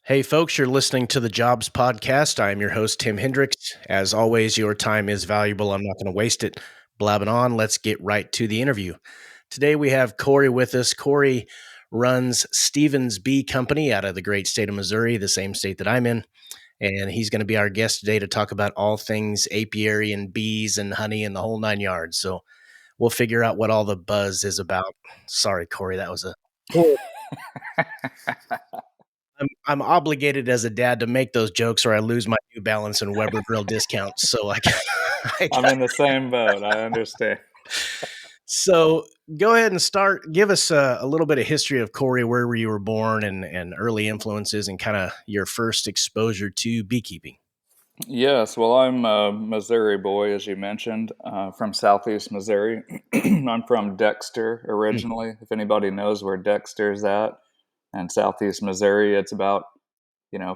Hey, folks, you're listening to the Jobs Podcast. I am your host, Tim Hendricks. As always, your time is valuable. I'm not going to waste it blabbing on. Let's get right to the interview. Today, we have Cory with us. Cory runs Stevens Bee Company out of the great state of Missouri, the same state that I'm in. And he's going to be our guest today to talk about all things apiary and bees and honey and the whole nine yards. So we'll figure out what all the buzz is about. Sorry, Cory, that was a I'm obligated as a dad to make those jokes or I lose my New Balance and Weber grill discounts. So I'm in the same boat. I understand. So go ahead and start. Give us a little bit of history of Cory, where you were born and early influences and kind of your first exposure to beekeeping. Yes, well, I'm a Missouri boy, as you mentioned, from Southeast Missouri. I'm from Dexter Mm, originally. If anybody knows where Dexter's at, and Southeast Missouri, it's about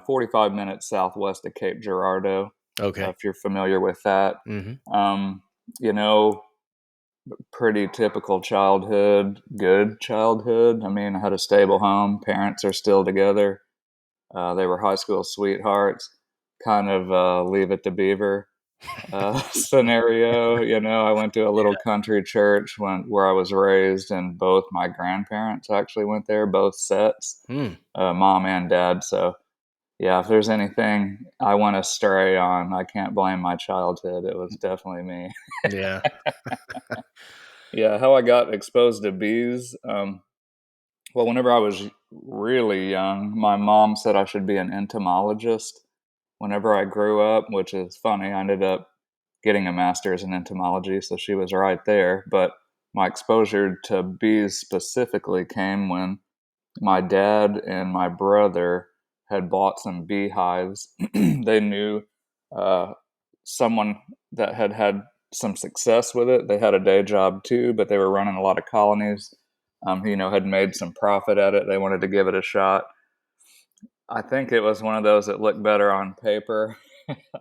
45 minutes southwest of Cape Girardeau. okay. If you're familiar with that, Hmm. um, you know, pretty typical childhood, good childhood. I mean, I had a stable home. Parents are still together. They were high school sweethearts. Kind of Leave It to Beaver scenario. I went to a little country church where I was raised, and both my grandparents actually went there, both sets, Mm, mom and dad. So, yeah, if there's anything I want to stray on, I can't blame my childhood. It was definitely me. yeah. Yeah, how I got exposed to bees. Well, whenever I was really young, my mom said I should be an entomologist whenever I grew up, which is funny. I ended up getting a master's in entomology, so she was right there. But my exposure to bees specifically came when my dad and my brother had bought some beehives. They knew uh, someone that had had some success with it. They had a day job too, but they were running a lot of colonies. Had made some profit at it. They wanted to give it a shot. I think it was one of those that looked better on paper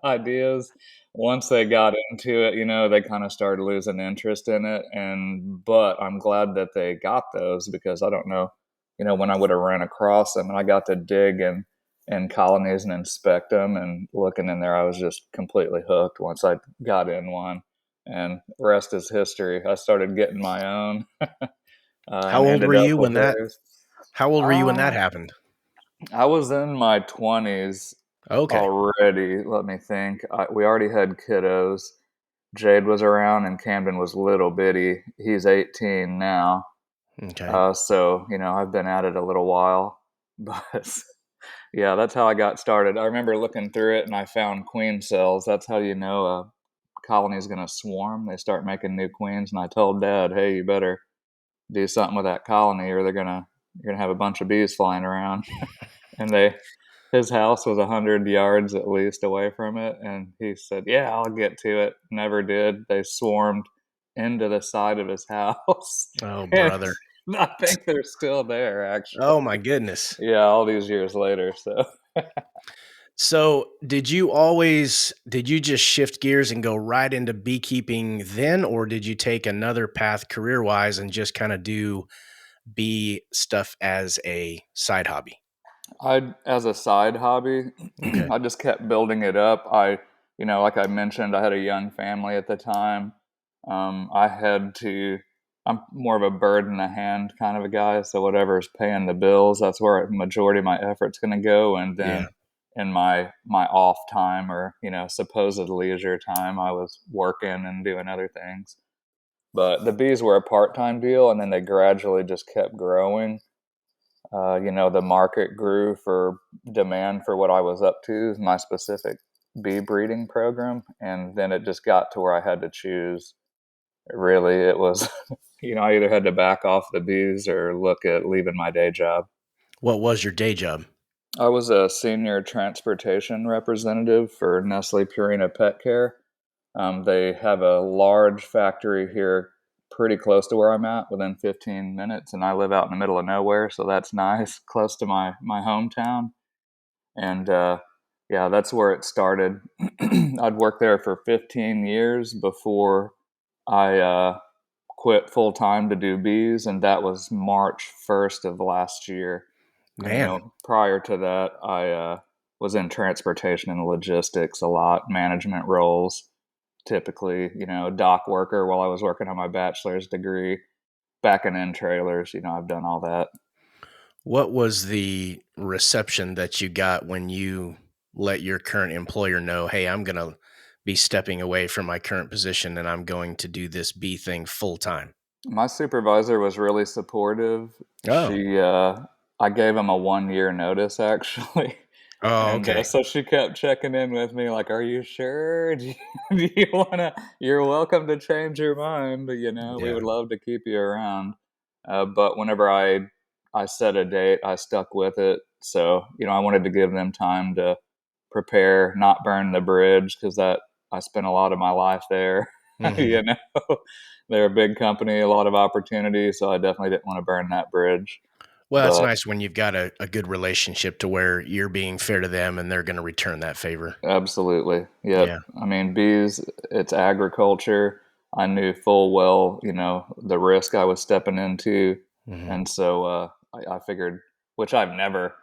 ideas. Once they got into it, they kind of started losing interest in it. But I'm glad that they got those because I don't know, when I would have ran across them and I got to dig in colonies and inspect them and looking in there, I was just completely hooked once I got in one. And rest is history. I started getting my own How and old were ended up you with when that? theirs. How old were you when that Uh, happened? I was in my 20s Okay. already. Let me think. We already had kiddos. Jade was around and Camden was little bitty. He's 18 now. Okay. So, I've been at it a little while. But yeah, that's how I got started. I remember looking through it and I found queen cells. That's how you know a colony is going to swarm. They start making new queens. And I told Dad, hey, you better do something with that colony or you're gonna have a bunch of bees flying around. And his house was 100 yards at least away from it, and he said, "Yeah, I'll get to it." Never did. They swarmed into the side of his house, Oh, and brother. I think they're still there. Actually, Oh, my goodness. yeah, all these years later. So So, did you just shift gears and go right into beekeeping then, or did you take another path career-wise and just kind of do bee stuff as a side hobby? as a side hobby, Okay. I just kept building it up. Like I mentioned, I had a young family at the time. I had to. I'm more of a bird in the hand kind of a guy, so whatever's paying the bills, that's where a majority of my effort's going to go. And Yeah. then in my off time or supposed leisure time, I was working and doing other things. But the bees were a part time deal, and then they gradually just kept growing. The market grew for demand for what I was up to, my specific bee breeding program. And then it just got to where I had to choose. Really, it was, I either had to back off the bees or look at leaving my day job. What was your day job? I was a senior transportation representative for Nestle Purina Pet Care. They have a large factory here pretty close to where I'm at, within 15 minutes, and I live out in the middle of nowhere, so that's nice, close to my hometown. And yeah, that's where it started. I'd worked there for 15 years before I quit full time to do bees, and that was March 1st of last year. Man, Prior to that, I was in transportation and logistics a lot, management roles, typically, dock worker while I was working on my bachelor's degree, backing in trailers. I've done all that. what was the reception that you got when you let your current employer know, "Hey, I'm gonna be stepping away from my current position and I'm going to do this B thing full time?" My supervisor was really supportive. Oh. I gave him a 1 year notice actually. Oh, And okay. so she kept checking in with me, like, "Are you sure? Do you wanna? You're welcome to change your mind. We Yeah. would love to keep you around." But whenever I set a date, I stuck with it. So I wanted to give them time to prepare, not burn the bridge, because that I spent a lot of my life there. Mhm. you know, they're a big company, a lot of opportunity, so I definitely didn't want to burn that bridge. Well, it's But nice when you've got a good relationship to where you're being fair to them and they're gonna return that favor. absolutely. Yep. Yeah. I mean, bees, it's agriculture. I knew full well, the risk I was stepping into. Mhm. And so I figured, which I've never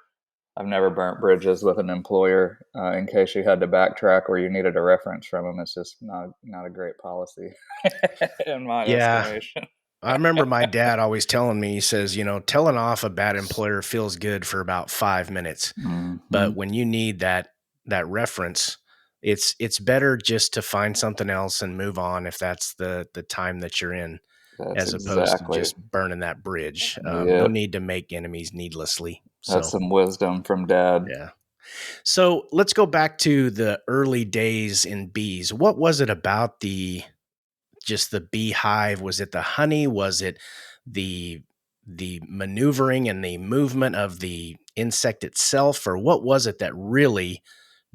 burnt bridges with an employer in case you had to backtrack or you needed a reference from them. It's just not a great policy in my Yeah. estimation. I remember my dad always telling me, he says, telling off a bad employer feels good for about 5 minutes, Hmm. but when you need that reference, it's better just to find something else and move on if that's the time that you're in, That's as opposed to exactly. just burning that bridge. No Yep. need to make enemies needlessly. That's So, some wisdom from dad. yeah. So let's go back to the early days in bees. What was it about just the beehive? Was it the honey? Was it the maneuvering and the movement of the insect itself? Or what was it that really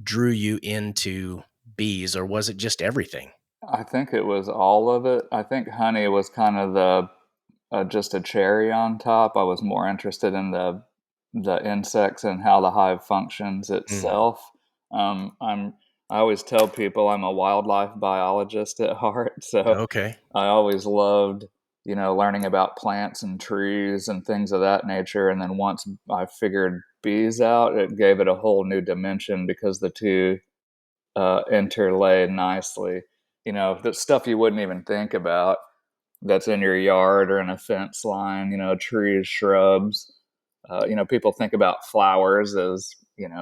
drew you into bees? Or was it just everything? I think it was all of it. I think honey was kind of the just a cherry on top. I was more interested in the insects and how the hive functions Mm, itself. I always tell people I'm a wildlife biologist at heart, so okay. I always loved learning about plants and trees and things of that nature. And then once I figured bees out, it gave it a whole new dimension because the two interlay nicely. The stuff you wouldn't even think about that's in your yard or in a fence line, trees, shrubs. People think about flowers as,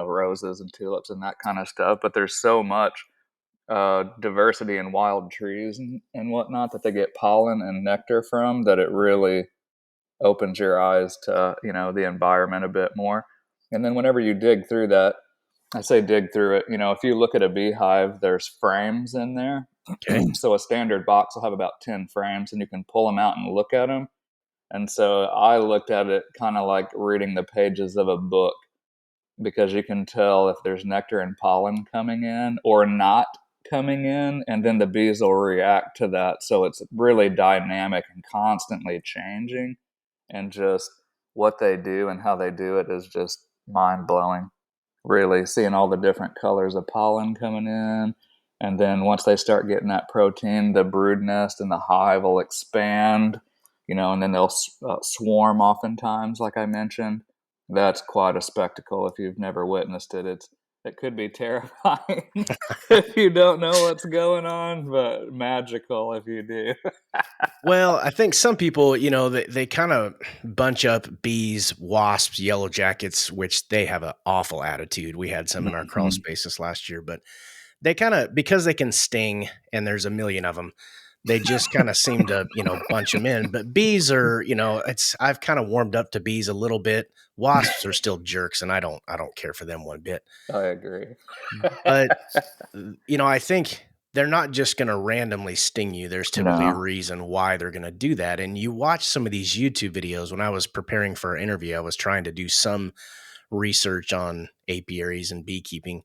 roses and tulips and that kind of stuff, but there's so much diversity in wild trees and whatnot that they get pollen and nectar from that it really opens your eyes to, the environment a bit more. And then whenever you dig through that, I say dig through it, if you look at a beehive, there's frames in there. Okay. So a standard box will have about 10 frames and you can pull them out and look at them. And so I looked at it kind of like reading the pages of a book because you can tell if there's nectar and pollen coming in or not coming in, and then the bees will react to that. So it's really dynamic and constantly changing, and just what they do and how they do it is just mind blowing. Really seeing all the different colors of pollen coming in. And then once they start getting that protein, the brood nest and the hive will expand, and then they'll swarm oftentimes, like I mentioned. That's quite a spectacle if you've never witnessed it. It could be terrifying if you don't know what's going on, but magical if you do. Well, I think some people, they kind of bunch up bees, wasps, yellow jackets, which they have an awful attitude. We had some in our crawl Mhm. spaces last year, but they kind of, because they can sting and there's a million of them, they just kind of seem to, bunch them in. But bees are, I've kind of warmed up to bees a little bit. Wasps are still jerks, and I don't care for them one bit. I agree. But I think they're not just going to randomly sting you. There's typically a No. reason why they're going to do that. And you watch some of these YouTube videos. When I was preparing for our interview, I was trying to do some research on apiaries and beekeeping.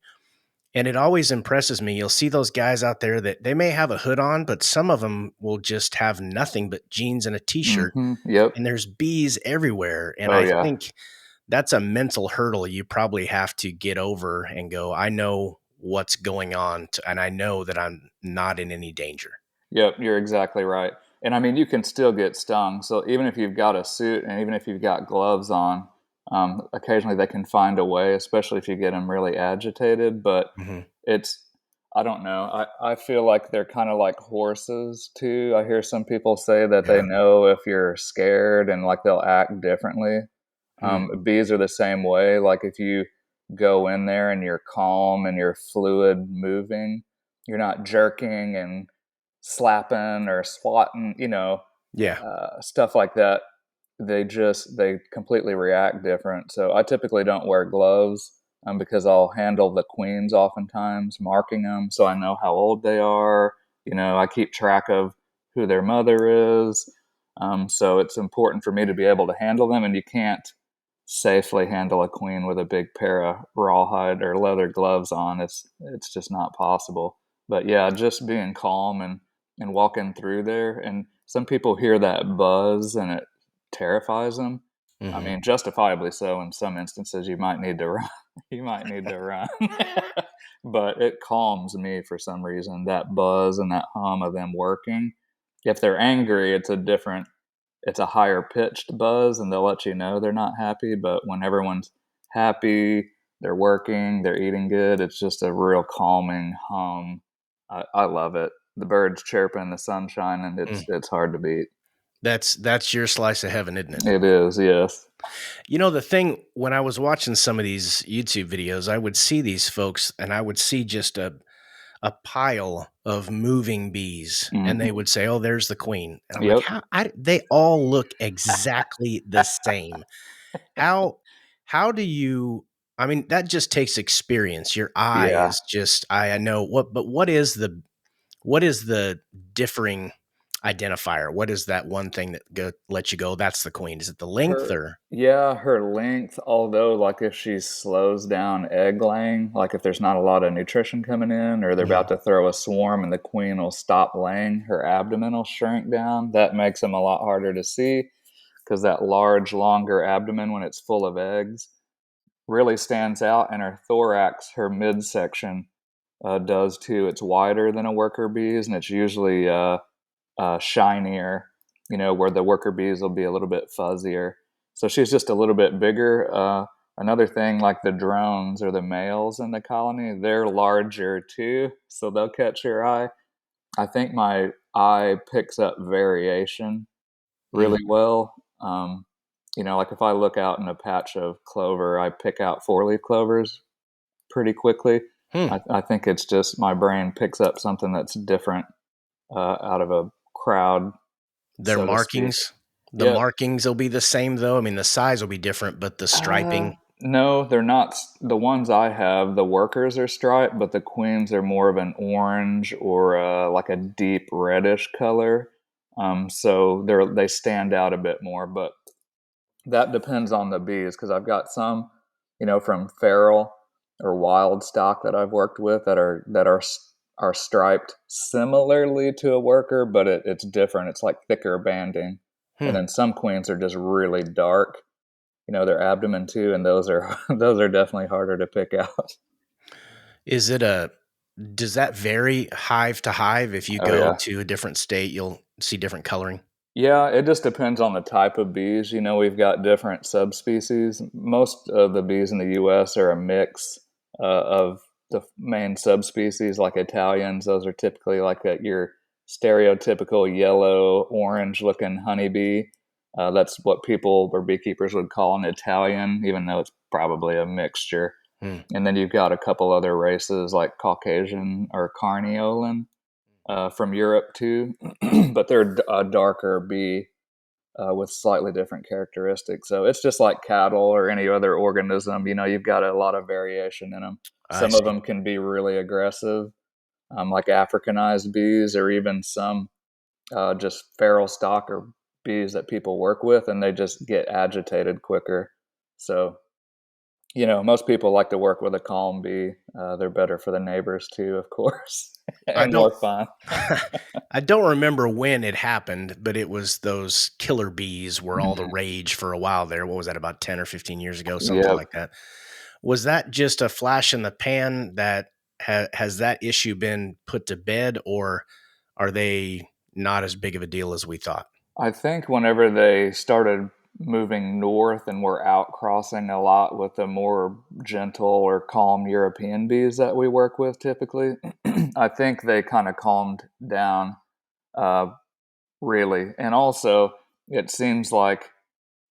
And it always impresses me. You'll see those guys out there that they may have a hood on, but some of them will just have nothing but jeans and a t-shirt. Yep. And there's bees everywhere. And Oh I yeah. think that's a mental hurdle you probably have to get over and go, I know what's going on, and I know that I'm not in any danger. Yep, you're exactly right. And I mean, you can still get stung. So even if you've got a suit and even if you've got gloves on, Occasionally they can find a way, especially if you get them really agitated. But Hmm. it's, I don't know. I feel like they're kind of like horses too. I hear some people say that they Yeah. know if you're scared and like they'll act differently. Hmm. Bees are the same way. Like if you go in there and you're calm and you're fluid moving, you're not jerking and slapping or swatting, Yeah. stuff like that. They completely react different. So I typically don't wear gloves because I'll handle the queens oftentimes, marking them so I know how old they are. I keep track of who their mother is. So it's important for me to be able to handle them, and you can't safely handle a queen with a big pair of rawhide or leather gloves on. It's just not possible. But yeah, just being calm and walking through there. And some people hear that buzz and it terrifies them. I Hmm. mean, justifiably so. In some instances, you might need to run. You might need to run. But it calms me for some reason. That buzz and that hum of them working. If they're angry, it's a higher pitched buzz, and they'll let you know they're not happy. But when everyone's happy, they're working, they're eating good, it's just a real calming hum. I love it. The birds chirping, the sunshine, and Mm. it's hard to beat. That's your slice of heaven, isn't it? It is, yes. The thing when I was watching some of these YouTube videos, I would see these folks and I would see just a pile of moving bees, and they Hmm. would say, "Oh, there's the queen." And I'm like, Yep. "How they all look exactly the same. How how do you I mean, that just takes experience. Your eye Yeah. is just I know what but what is the differing identifier? What is that one thing that lets you go, that's the queen? Is it the length Her or Yeah, her length, although like if she slows down egg laying, like if there's not a lot of nutrition coming in or they're about Mhm. to throw a swarm and the queen will stop laying, her abdomen will shrink down. That makes them a lot harder to see because that large, longer abdomen when it's full of eggs really stands out, and her thorax, her midsection, does too. It's wider than a worker bee's, and it's usually shinier, where the worker bees will be a little bit fuzzier. So she's just a little bit bigger. Another thing, like the drones or the males in the colony, they're larger too, so they'll catch your eye. I think my eye picks up variation Mm. really well. Like if I look out in a patch of clover, I pick out four-leaf clovers pretty quickly. Hmm. I think it's just my brain picks up something that's different out of a crowd, Their so to speak. markings the Yep. markings will be the same, though? I mean, the size will be different, but the striping. No, they're not. The ones I have, the workers are striped, but the queens are more of an orange or like a deep reddish color. So they stand out a bit more, but that depends on the bees because I've got some, from feral or wild stock that I've worked with that are striped similarly to a worker, but it's different. It's like thicker banding, and Hmm. then some queens are just really dark. Their abdomen too, and those are those are definitely harder to pick out. Is it a Does that vary hive to hive? If you Oh go yeah. to a different state, you'll see different coloring? Yeah, it just depends on the type of bees. We've got different subspecies. Most of the bees in the U.S. are a mix of the main subspecies, like Italians. Those are typically like your stereotypical yellow, orange-looking honeybee. That's what people or beekeepers would call an Italian, even though it's probably a mixture. Hmm. And then you've got a couple other races like Caucasian or Carniolan from Europe too, but they're a darker bee with slightly different characteristics. So it's just like cattle or any other organism. You've got a lot of variation in them. I Some of see. them can be really aggressive, like Africanized bees, or even some just feral stock or bees that people work with, and they just get agitated quicker. So most people like to work with a calm bee. They're better for the neighbors too, of course, I and don't more fun. I don't remember when it happened, but it was those killer bees were all the Mhm. rage for a while there. What was that, about 10 or 15 years ago, something Yep. like that? Was that just a flash in the pan that has that issue been put to bed, or are they not as big of a deal as we thought? I think whenever they started moving north, and we're outcrossing a lot with the more gentle or calm European bees that we work with typically. I think they kind of calmed down, uh, really. And also, it seems like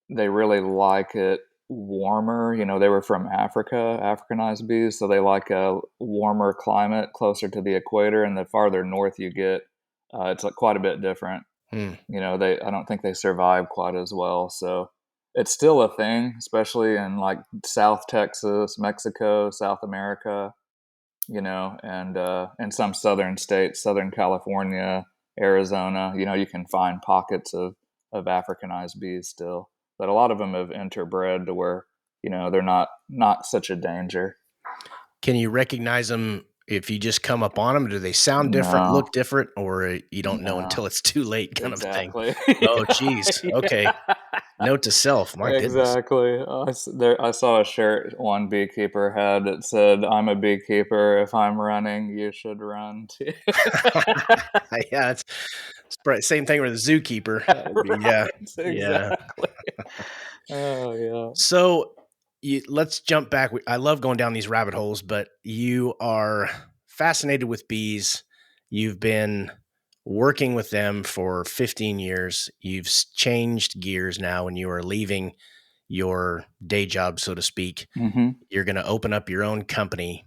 they really like it warmer. They were from Africa, Africanized bees, so they like a warmer climate closer to the equator. And the farther north you get, it's like quite a bit different. Hmm. They I don't think they survive quite as well. So it's still a thing, especially in like South Texas, Mexico, South America, and some southern states, Southern California, Arizona. You can find pockets of Africanized bees still, but a lot of them have interbred to where they're not such a danger. Can you recognize them if you just come up on them? Do they sound different, No, look different, or you don't know no, until it's too late kind of thing? exactly. Oh, geez. Okay. Yeah. Note to self. My goodness. Exactly. I saw a shirt one beekeeper had that said, "I'm a beekeeper. If I'm running, you should run too." Yeah, same thing with a zookeeper. That would be, yeah. Right. Yeah. Exactly. Oh yeah. So let's jump back. I love going down these rabbit holes, but you are fascinated with bees. You've been working with them for 15 years. You've changed gears now and you are leaving your day job, so to speak. Hmm. You're going to open up your own company.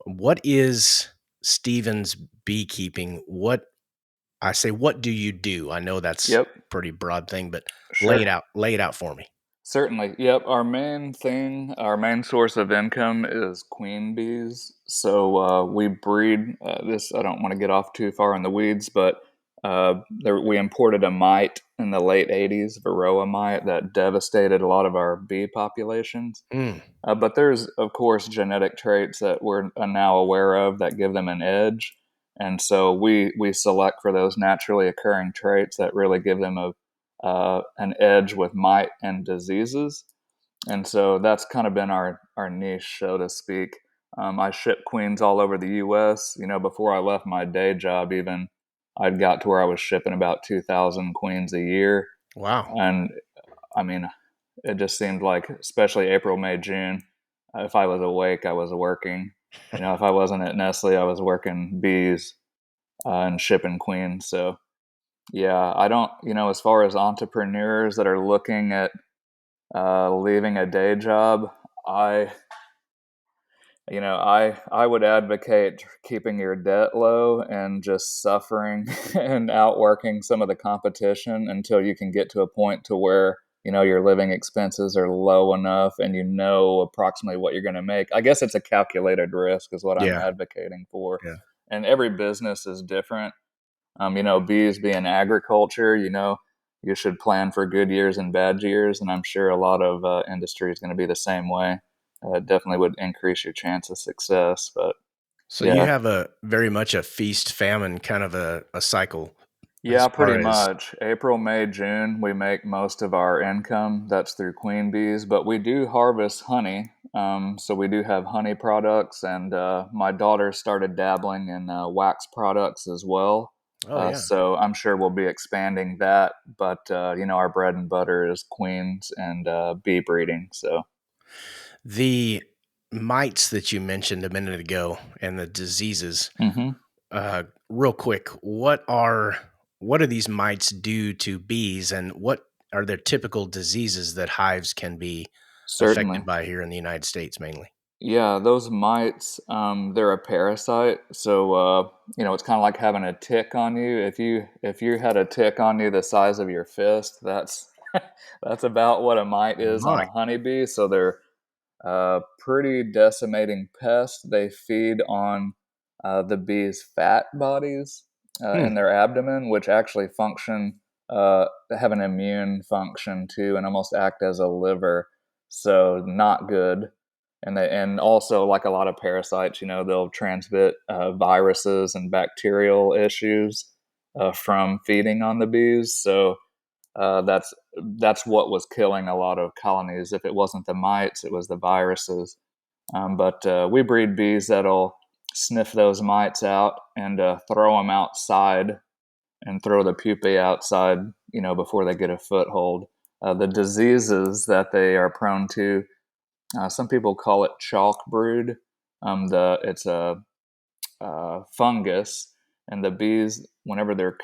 What is Stevens beekeeping? What do you do? I know that's a Yep. pretty broad thing, but Sure. lay it out for me. Certainly. Yep. Our main source of income is queen bees. So we breed this. I don't want to get off too far in the weeds, but we imported a mite in the late 80s, Varroa mite, that devastated a lot of our bee populations. Mm, But there's, of course, genetic traits that we're now aware of that give them an edge. And so we select for those naturally occurring traits that really give them an edge with mite and diseases. And so that's kind of been our niche, so to speak. I ship queens all over the U.S. Before I left my day job, even I'd got to where I was shipping about 2,000 queens a year. wow. And I mean, it just seemed like, especially April, May, June, if I was awake, I was working. If I wasn't at Nestle, I was working bees and shipping queens. So yeah, I don't, as far as entrepreneurs that are looking at leaving a day job, I, I would advocate keeping your debt low and just suffering and outworking some of the competition until you can get to a point to where your living expenses are low enough and you know approximately what you're going to make. I guess it's a calculated risk is what I'm Yeah. advocating for. Yeah. And every business is different. Bees being agriculture, you should plan for good years and bad years, and I'm sure a lot of industry is going to be the same way. It definitely would increase your chance of success, but So you yeah, have a very much a feast famine kind of a cycle as yeah, pretty far as much. April, May, June, we make most of our income. That's through queen bees, but we do harvest honey. So we do have honey products, and my daughter started dabbling in wax products as well. oh yeah. So I'm sure we'll be expanding that. But our bread and butter is queens and bee breeding. So The mites that you mentioned a minute ago and the diseases, hmm real quick, what do these mites do to bees and what are their typical diseases that hives can be affected certainly. by here in the United States mainly? Yeah, those mites, they're a parasite. So it's kind of like having a tick on you. If you had a tick on you the size of your fist, that's that's about what a mite is on My. a honeybee. So they're pretty decimating pest. They feed on the bees' fat bodies Hmm. in their abdomen, which actually function, have an immune function too, and almost act as a liver. So not good. And also, like a lot of parasites, they'll transmit viruses and bacterial issues from feeding on the bees. So that's what was killing a lot of colonies. If it wasn't the mites, it was the viruses. But we breed bees that'll sniff those mites out and throw them outside and throw the pupae outside, before they get a foothold. The diseases that they are prone to, some people call it chalk brood. It's a fungus, and the bees, whenever they're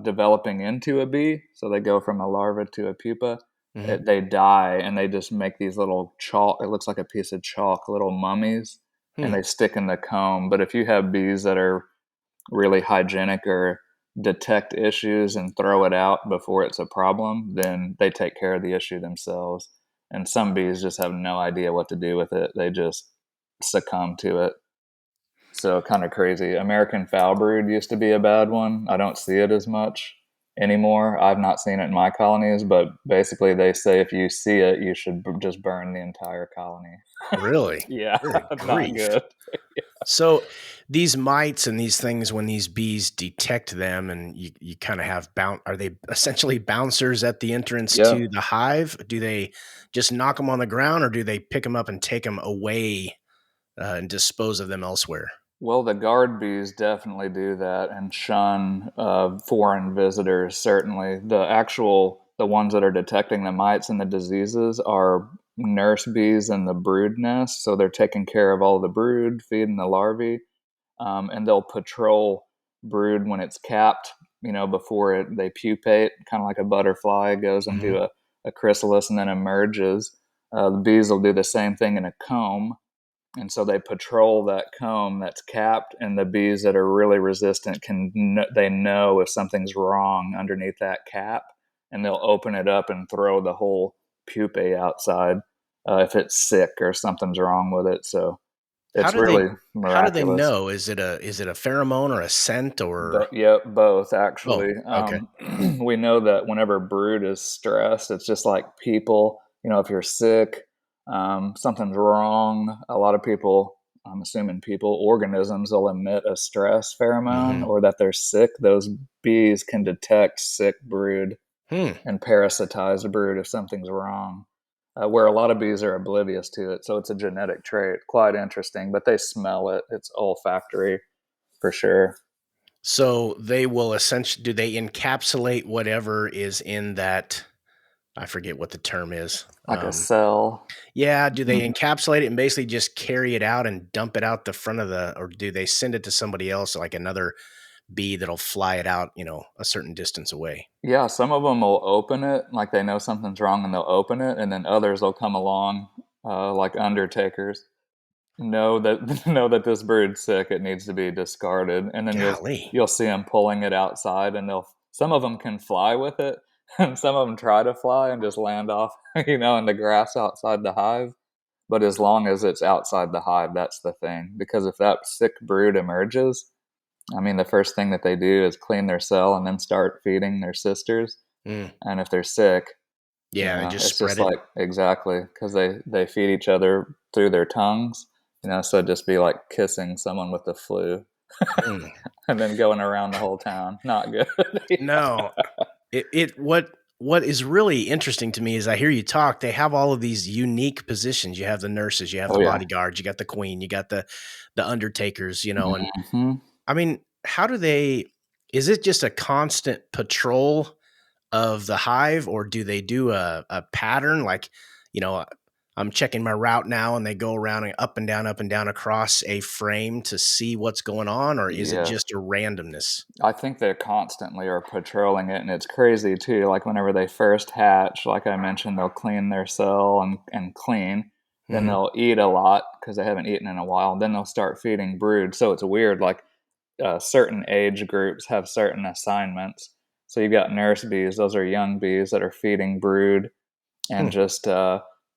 developing into a bee, so they go from a larva to a pupa, Hmm. they die, and they just make these little chalk. It looks like a piece of chalk, little mummies, and Hmm. they stick in the comb. But if you have bees that are really hygienic or detect issues and throw it out before it's a problem, then they take care of the issue themselves. And some bees just have no idea what to do with it. They just succumb to it. So kind of crazy. American foul brood used to be a bad one. I don't see it as much anymore. I've not seen it in my colonies, but basically they say if you see it, you should just burn the entire colony. Really? Yeah, Good not grief. good. So these mites and these things, when these bees detect them, and you kind of have are they essentially bouncers at the entrance Yeah. to the hive? Do they just knock them on the ground, or do they pick them up and take them away and dispose of them elsewhere? Well, the guard bees definitely do that and shun foreign visitors. Certainly, the ones that are detecting the mites and the diseases are nurse bees in the brood nest. So they're taking care of all the brood, feeding the larvae, and they'll patrol brood when it's capped. Before they pupate, kind of like a butterfly goes Hmm. into a chrysalis and then emerges. The bees will do the same thing in a comb, and so they patrol that comb that's capped, and the bees that are really resistant they know if something's wrong underneath that cap, and they'll open it up and throw the whole pupae outside if it's sick or something's wrong with it. So How it's do they really how do they miraculous. know? Is it a pheromone or a scent or? But yeah, both Oh, actually. okay. We know that whenever brood is stressed, it's just like people. If you're sick, something's wrong. A lot of people, I'm assuming people, organisms will emit a stress pheromone, Hmm. or that they're sick. Those bees can detect sick brood Hmm. and parasitize brood if something's wrong. Where a lot of bees are oblivious to it, so it's a genetic trait. Quite interesting, but they smell it. It's olfactory for sure. So they will essentially do they encapsulate whatever is in that? I forget what the term is. Like a cell. Yeah, do they Mhm. encapsulate it and basically just carry it out and dump it out the front of or do they send it to somebody else, like another bee that'll fly it out, a certain distance away? Yeah, some of them will open it, like they know something's wrong and they'll open it, and then others will come along, like undertakers, know that know that this brood's sick, it needs to be discarded, and then you'll Golly. you'll see them pulling it outside, and some of them can fly with it, and some of them try to fly and just land off, in the grass outside the hive. But as long as it's outside the hive, that's the thing. Because if that sick brood emerges, I mean, the first thing that they do is clean their cell and then start feeding their sisters. Mm, And if they're sick, yeah, they just it's spread just it. like exactly because they feed each other through their tongues. So it'd just be like kissing someone with the flu Mm. and then going around the whole town. Not good. No, what is really interesting to me is I hear you talk, they have all of these unique positions. You have the nurses, you have the Oh yeah. bodyguards, you got the queen, you got the undertakers, and Hmm. I mean, how do they is it just a constant patrol of the hive, or do they do a pattern? Like, you know, I'm checking my route now and they go around and up and down across a frame to see what's going on, or is it Yes. just a randomness? I think they constantly are patrolling it, and it's crazy too. Like whenever they first hatch, like I mentioned, they'll clean their cell and clean. Then Hmm. they'll eat a lot because they haven't eaten in a while. Then they'll start feeding brood. So it's weird. Like certain age groups have certain assignments. So you've got nurse bees; those are young bees that are feeding brood and Hmm. just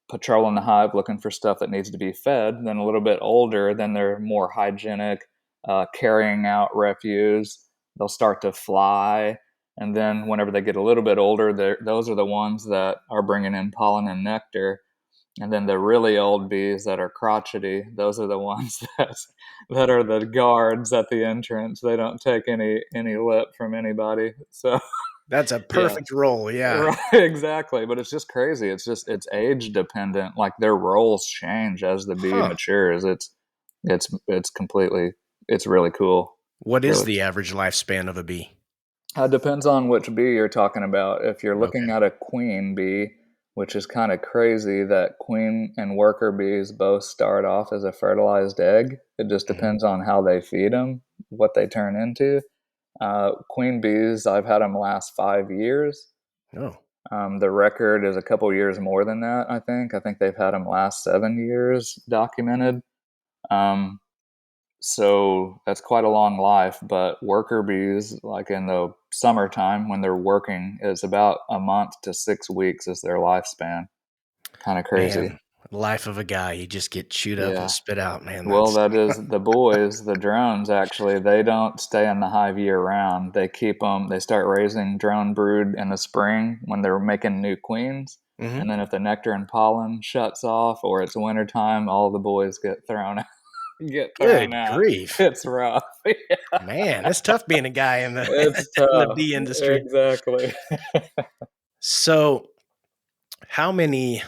patrolling the hive looking for stuff that needs to be fed. Then a little bit older, then they're more hygienic, carrying out refuse. They'll start to fly. And then whenever they get a little bit older, those are the ones that are bringing in pollen and nectar. And then the really old bees that are crotchety, those are the ones that are the guards at the entrance. They don't take any lip from anybody. So That's a yeah, perfect role. Yeah. right, exactly. But it's just crazy. It's age dependent. Like their roles change as the bee Huh. matures. It's completely it's really cool. What is Really. the average lifespan of a bee? It depends on which bee you're talking about. If you're looking Okay. at a queen bee, which is kind of crazy that queen and worker bees both start off as a fertilized egg. It just Mhm. depends on how they feed them, what they turn into. Queen bees, I've had them last 5 years. Oh, The record is a couple years more than that, I think. I think they've had them last 7 years documented. Um, so that's quite a long life. But worker bees, like in the summertime when they're working, is about a month to 6 weeks is their lifespan. Kind of crazy. man, life of a guy. You just get chewed up and Yeah. spit out, man. Well, That's that is the boys, the drones actually, they don't stay in the hive year round. They keep them, they start raising drone brood in the spring when they're making new queens. Mhm. And then if the nectar and pollen shuts off or it's wintertime, all the boys get thrown out. Get thrown Good out. grief. It's rough. Man, it's tough being a guy in the It's in the tough. bee industry. Exactly. So, how many,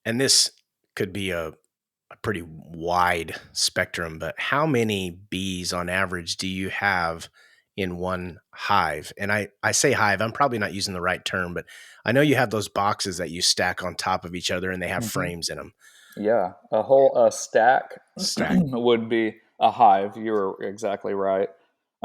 and this could be a pretty wide spectrum, but how many bees on average do you have in one hive? And I say hive, I'm probably not using the right term, but I know you have those boxes that you stack on top of each other and they have Mhm. frames in them. Yeah, a stack Stack. would be a hive. You're exactly right.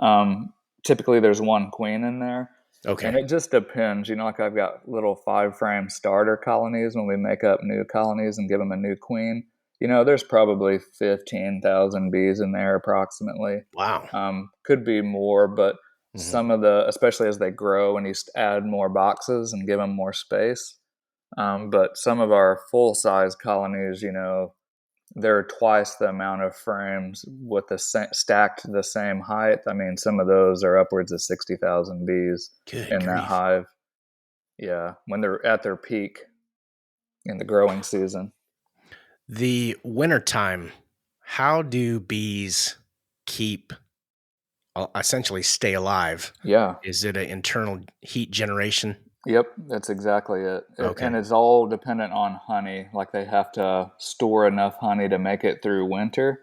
Um, Typically, there's one queen in there, and Okay. it just depends. Like I've got little 5 frame starter colonies when we make up new colonies and give them a new queen. There's probably 15,000 bees in there approximately. Wow. Could be more, but Hmm. some of the, especially as they grow and you add more boxes and give them more space. But some of our full size colonies, they're twice the amount of frames with stacked the same height. I mean, some of those are upwards of 60,000 bees Good in that grief. hive. Yeah, when they're at their peak in the growing season. The wintertime, how do bees keep essentially stay alive? Yeah. Is it an internal heat generation? Yep, that's exactly it. Okay. And it's all dependent on honey. Like they have to store enough honey to make it through winter,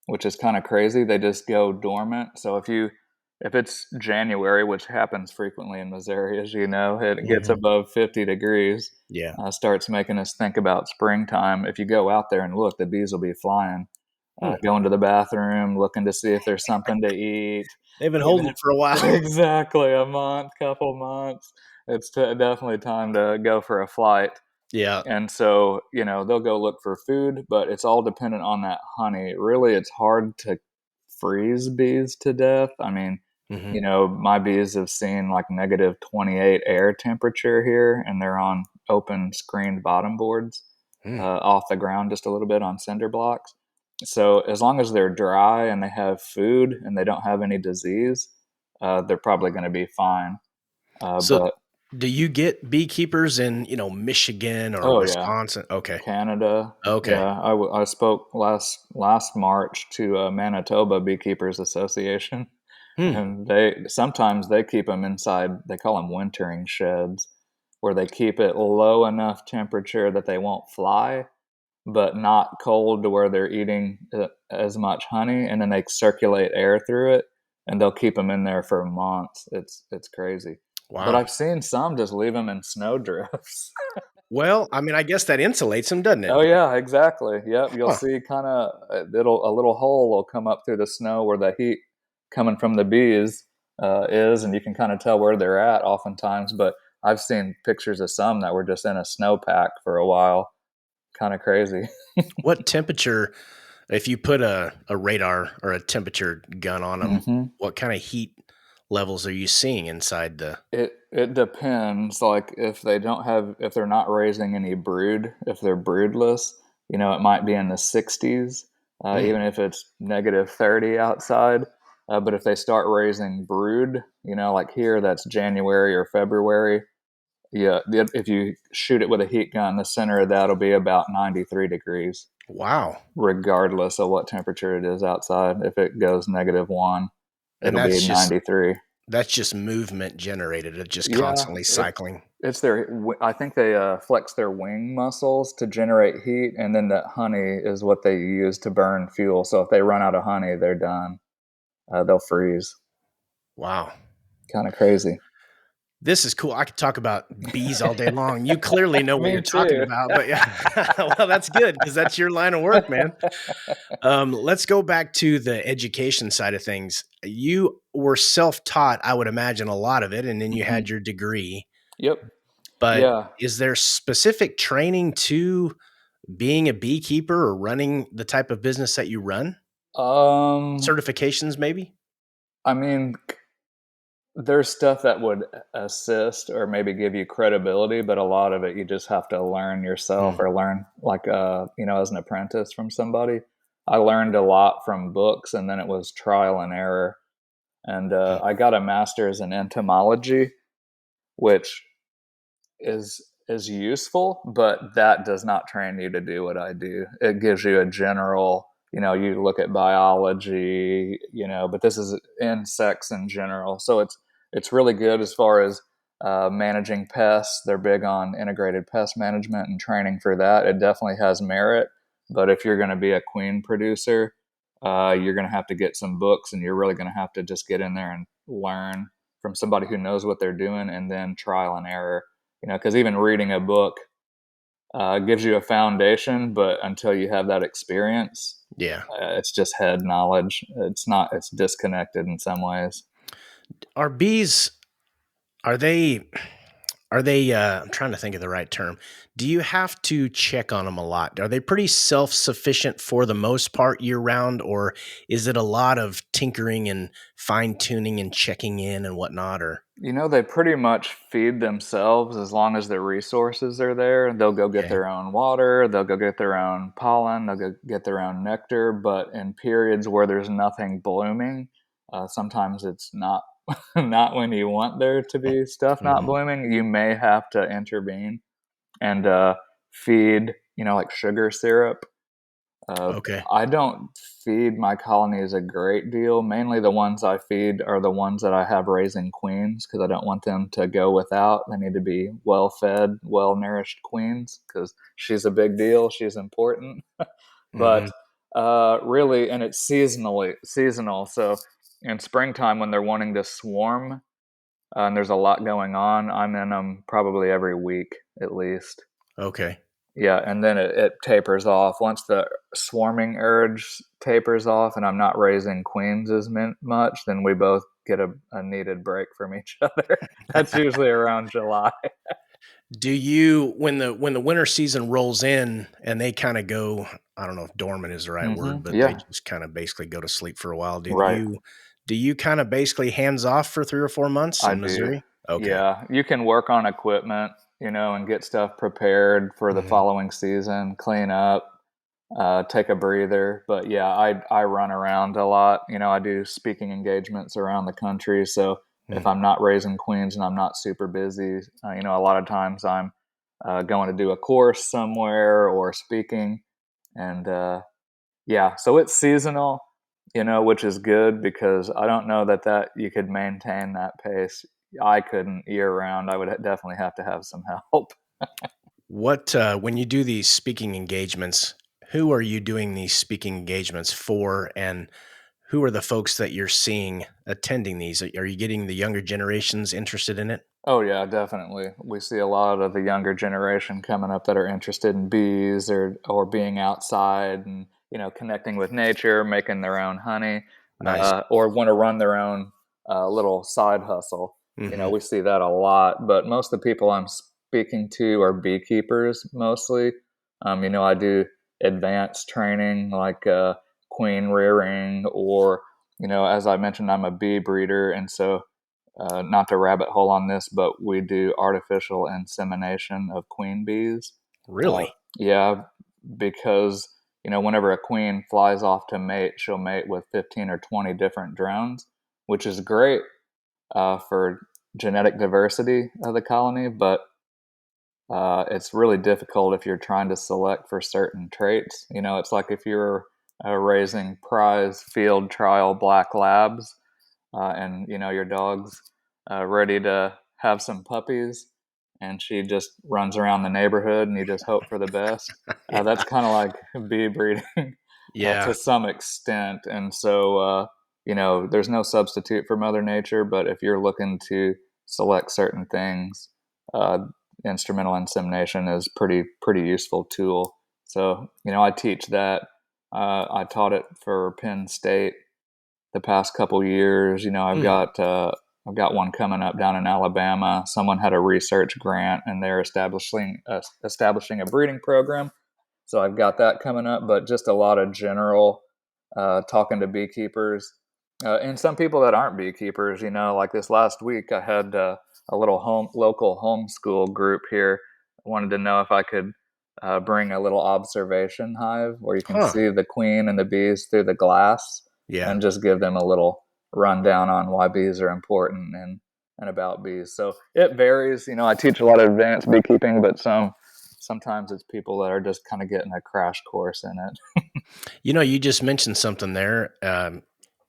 which is kind of crazy. They just go dormant. So if it's January, which happens frequently in Missouri, as you know, it gets Hmm. above 50 degrees, Yeah. starts making us think about springtime. If you go out there and look, the bees will be flying, Hmm. going to the bathroom, looking to see if there's something to eat. They've been You holding know, it for a while. exactly a month, couple months. It's definitely time to go for a flight. Yeah. And so, they'll go look for food, but it's all dependent on that honey. Really, it's hard to freeze bees to death. I mean, Hmm. my bees have seen like negative 28 air temperature here, and they're on open screened bottom boards Hmm. off the ground just a little bit on cinder blocks. So, as long as they're dry and they have food and they don't have any disease, they're probably going to be fine. So, But do you get beekeepers in, Michigan or oh yeah, Wisconsin? Okay. Canada. Okay. Yeah, I spoke last March to Manitoba Beekeepers Association, Hmm. and they keep them inside. They call them wintering sheds, where they keep it low enough temperature that they won't fly, but not cold to where they're eating as much honey, and then they circulate air through it, and they'll keep them in there for months. It's crazy. But Wow. I've seen some just leave them in snow drifts. Well, I mean, I guess that insulates them, doesn't it? Oh yeah, exactly. Yep, you'll Huh. see kind of it'll a little hole will come up through the snow where the heat coming from the bees is, and you can kind of tell where they're at oftentimes. But I've seen pictures of some that were just in a snowpack for a while. Kind of crazy. What temperature, if you put a radar or a temperature gun on them, Hmm. what kind of heat levels are you seeing inside the? It depends. Like if they're not raising any brood, if they're broodless, it might be in the 60s, Hmm. even if it's negative 30 outside. But if they start raising brood, like here, that's January or February. Yeah, if you shoot it with a heat gun, the center of that'll be about 93 degrees, Wow. regardless of what temperature it is outside. If it goes -1, And it'll be 93. that's just movement generated. It's just Yeah, constantly cycling. it's I think they flex their wing muscles to generate heat, and then that honey is what they use to burn fuel. So if they run out of honey, they're done. They'll freeze. Wow. Kind of crazy. This is cool. I could talk about bees all day long. You clearly know what Me you're talking too. about, but yeah, well, that's good because that's your line of work, man. Let's go back to the education side of things. You were self-taught, I would imagine a lot of it, and then you Mhm. had your degree. Yep. But Yeah. is there specific training to being a beekeeper or running the type of business that you run? Um, Certifications, maybe? I mean, there's stuff that would assist or maybe give you credibility, but a lot of it you just have to learn yourself Mm, or learn like as an apprentice from somebody. I learned a lot from books and then it was trial and error. And mm, I got a master's in entomology, which is useful, but that does not train you to do what I do. It gives you a general, you look at biology, but this is insects in general. So it's really good as far as managing pests. They're big on integrated pest management and training for that. It definitely has merit, but if you're going to be a queen producer, you're going to have to get some books, and you're really going to have to just get in there and learn from somebody who knows what they're doing, and then trial and error. Because even reading a book gives you a foundation, but until you have that experience, yeah. it's just head knowledge. It's not. It's disconnected in some ways. Are bees are they I'm trying to think of the right term. Do you have to check on them a lot? Are they pretty self-sufficient for the most part year round, or is it a lot of tinkering and fine-tuning and checking in and whatnot, or They pretty much feed themselves as long as the resources are there. They'll go get okay. their own water, they'll go get their own pollen, they'll go get their own nectar. But in periods where there's nothing blooming, sometimes it's not not when you want there to be stuff not Mhm. blooming. You may have to intervene and feed, like sugar syrup. uh, Okay. I don't feed my colonies a great deal. Mainly the ones I feed are the ones that I have raising queens because I don't want them to go without. They need to be well fed, well nourished queens because she's a big deal. She's important. Mhm. But really, and it's seasonal. So in springtime when they're wanting to swarm and there's a lot going on, I'm in them probably every week at least. Okay. Yeah, and then it tapers off. Once the swarming urge tapers off and I'm not raising queens as much, then we both get a needed break from each other. That's usually around July. Do you when the winter season rolls in and they kinda go, I don't know if dormant is the right word, but they Yeah, just kinda basically go to sleep for a while, right. do you kinda basically hands off for 3 or 4 months I in do. Missouri? Okay. Yeah, you can work on equipment, and get stuff prepared for the Mhm. following season, clean up, take a breather. But yeah, I run around a lot. I do speaking engagements around the country. So if Mm. I'm not raising queens and I'm not super busy, a lot of times I'm going to do a course somewhere or speaking. And yeah, so it's seasonal, which is good because I don't know that you could maintain that pace. I couldn't year round. I would definitely have to have some help. What, when you do these speaking engagements, who are you doing these speaking engagements for, and who are the folks that you're seeing attending these? Are you getting the younger generations interested in it? Oh yeah, definitely. We see a lot of the younger generation coming up that are interested in bees or being outside and connecting with nature, making their own honey, Nice. or want to run their own little side hustle. Mhm. We see that a lot. But most of the people I'm speaking to are beekeepers mostly. I do advanced training like queen rearing, or as I mentioned, I'm a bee breeder, and so not to rabbit hole on this, but we do artificial insemination of queen bees. Uh, Really? yeah, because whenever a queen flies off to mate, she'll mate with 15 or 20 different drones, which is great for genetic diversity of the colony, but it's really difficult if you're trying to select for certain traits. It's like if you're raising prize field trial black labs and your dog's ready to have some puppies, and she just runs around the neighborhood, and you just hope for the best. Yeah. That's kind of like bee breeding to Yeah. some extent, and so there's no substitute for Mother Nature. But if you're looking to select certain things. Uh, Instrumental insemination is pretty useful tool. So I teach that. I taught it for Penn State the past couple years. Hmm. I've got one coming up down in Alabama. Someone had a research grant, and they're establishing a breeding program. So I've got that coming up, but just a lot of general talking to beekeepers and some people that aren't beekeepers. Like this last week, I had a little local homeschool group here. I wanted to know if I could bring a little observation hive where you can Huh. see the queen and the bees through the glass, Yeah. and just give them a little rundown on why bees are important and about bees. So it varies. I teach a lot of advanced beekeeping, but sometimes it's people that are just kind of getting a crash course in it. You just mentioned something there.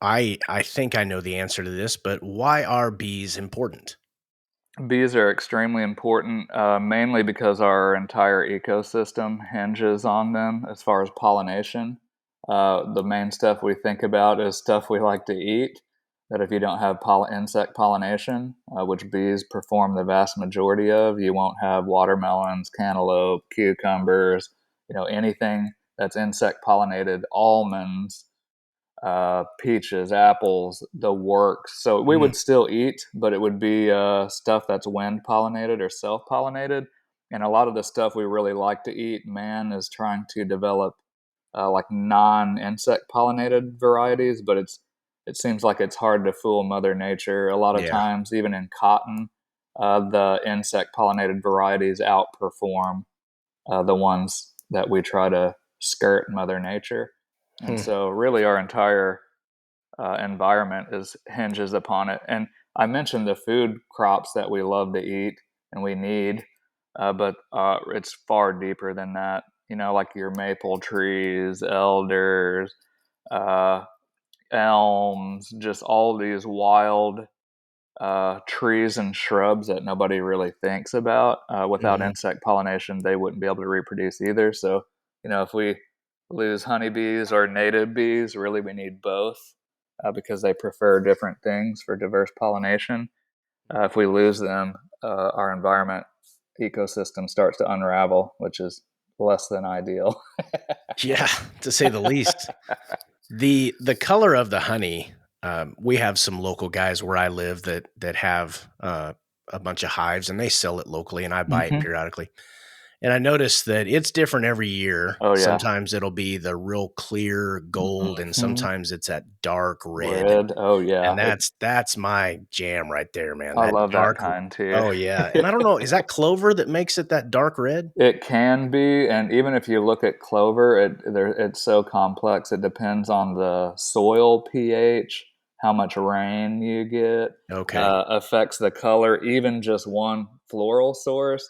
I think I know the answer to this, but why are bees important? Bees are extremely important, mainly because our entire ecosystem hinges on them as far as pollination. The main stuff we think about is stuff we like to eat. That if you don't have insect pollination, which bees perform the vast majority of, you won't have watermelons, cantaloupe, cucumbers, anything that's insect pollinated, almonds, peaches, apples, the works. So we Mm, would still eat, but it would be stuff that's wind pollinated or self pollinated. And a lot of the stuff we really like to eat, man is trying to develop like non insect pollinated varieties, but it seems like it's hard to fool Mother Nature. A lot of yeah. times, even in cotton, the insect pollinated varieties outperform the ones that we try to skirt Mother Nature. And Hmm. so, really, our entire environment is hinges upon it. And I mentioned the food crops that we love to eat and we need, but it's far deeper than that. Like your maple trees, elders, uh, elms, just all these wild trees and shrubs that nobody really thinks about. Without Hmm. insect pollination, they wouldn't be able to reproduce either. So, if we lose honeybees or native bees, really we need both because they prefer different things for diverse pollination. If we lose them, our environment ecosystem starts to unravel, which is less than ideal. Yeah, to say the least. The color of the honey, we have some local guys where I live that have a bunch of hives, and they sell it locally, and I buy it Hmm. periodically. And I noticed that it's different every year. Oh yeah. Sometimes it'll be the real clear gold, and Hmm. sometimes it's that dark red, and Red. Oh yeah. and that's my jam right there, man. I That love that dark. kind too. Oh yeah, and I don't know, is that clover that makes it that dark red? It can be, and even if you look at clover, it's so complex. It depends on the soil pH, how much rain you get, Okay. affects the color. Even just one floral source,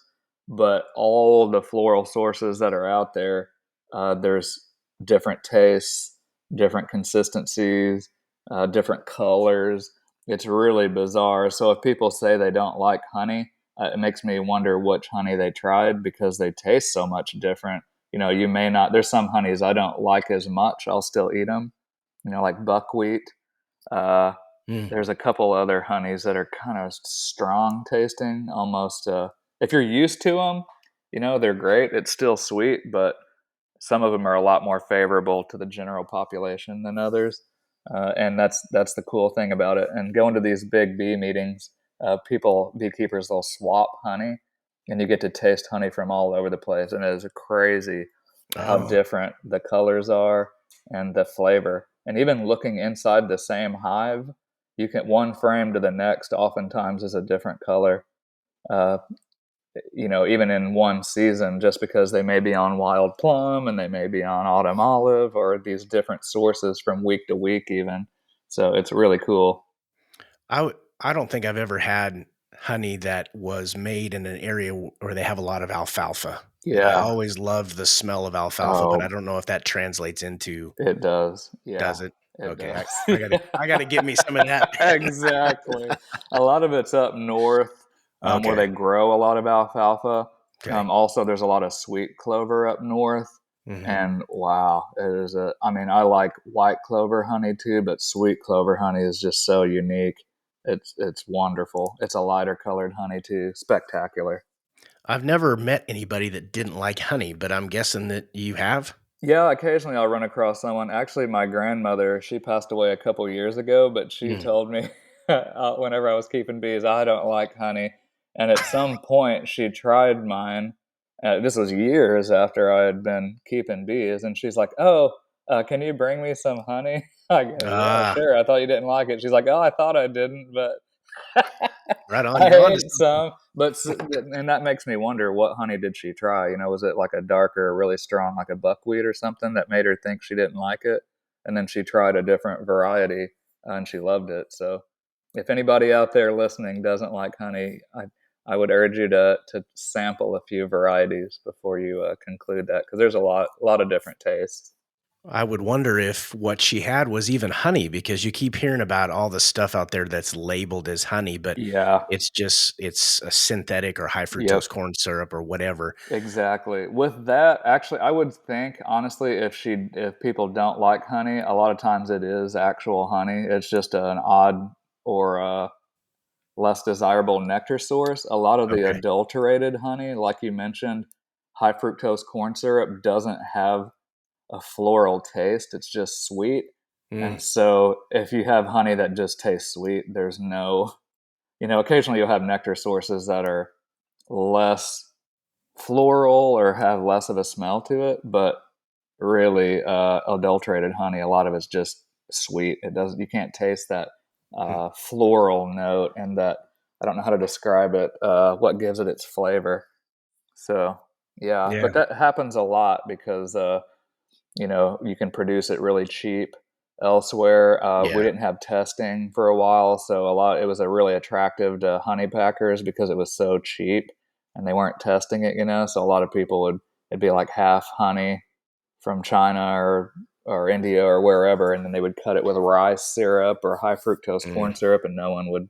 but all the floral sources that are out there, there's different tastes, different consistencies, different colors. It's really bizarre. So if people say they don't like honey, it makes me wonder which honey they tried because they taste so much different. You may not. There's some honeys I don't like as much. I'll still eat them. Like buckwheat. Uh, Mm. there's a couple other honeys that are kind of strong tasting, almost. If you're used to them, they're great. It's still sweet, but some of them are a lot more favorable to the general population than others, and that's the cool thing about it. And going to these big bee meetings, beekeepers, they'll swap honey, and you get to taste honey from all over the place, and it is crazy how Oh, different the colors are and the flavor. And even looking inside the same hive, you can one frame to the next. Oftentimes, is a different color. Uh, even in one season, just because they may be on wild plum and they may be on autumn olive or these different sources from week to week, even. So it's really cool. I don't think I've ever had honey that was made in an area where they have a lot of alfalfa, and I Yeah. always loved the smell of alfalfa, but I Oh, don't know if that translates into. it does. Yeah, Does it? it Okay, does. I gotta get me some of that. Exactly. A lot of it's up north where Okay, they grow a lot of alfalfa. okay. Also, there's a lot of sweet clover up north. Mhm. And wow, I mean, I like white clover honey too, but sweet clover honey is just so unique. It's wonderful. It's a lighter colored honey too. Spectacular. I've never met anybody that didn't like honey, but I'm guessing that you have? Yeah, occasionally I'll run across someone. Actually, my grandmother, she passed away a couple years ago, but she Mm. told me whenever I was keeping bees, I don't like honey. And at some point, she tried mine. This was years after I had been keeping bees, and she's like, "Oh, can you bring me some honey?" I go, "Yeah, Ah, sure." I thought you didn't like it. She's like, "Oh, I thought I didn't, but right on. I You're on to ate something. some." And that makes me wonder, what honey did she try? Was it like a darker, really strong, like a buckwheat or something that made her think she didn't like it? And then she tried a different variety, and she loved it. So, if anybody out there listening doesn't like honey, I would urge you to sample a few varieties before you conclude that, because there's a lot of different tastes. I would wonder if what she had was even honey because you keep hearing about all the stuff out there that's labeled as honey, but Yeah. it's a synthetic or high Yep. fructose corn syrup or whatever. Exactly. With that, actually, I would think honestly, if people don't like honey, a lot of times it is actual honey. It's just an odd or less desirable nectar source. A lot of the Okay. adulterated honey, like you mentioned, high fructose corn syrup doesn't have a floral taste. It's just sweet. Mm, And so if you have honey that just tastes sweet, there's no, occasionally you'll have nectar sources that are less floral or have less of a smell to it, but really adulterated honey, a lot of it's just sweet. It doesn't, you can't taste that mm. floral note, and that, I don't know how to describe it, what gives it its flavor. So yeah, Yeah. but that happens a lot because you can produce it really cheap elsewhere. We Yeah. didn't have testing for a while, so it was a really attractive to honey packers because it was so cheap, and they weren't testing it. So a lot of people would, it'd be like half honey from China or India or wherever, and then they would cut it with rice syrup or high fructose Mm. corn syrup, and no one would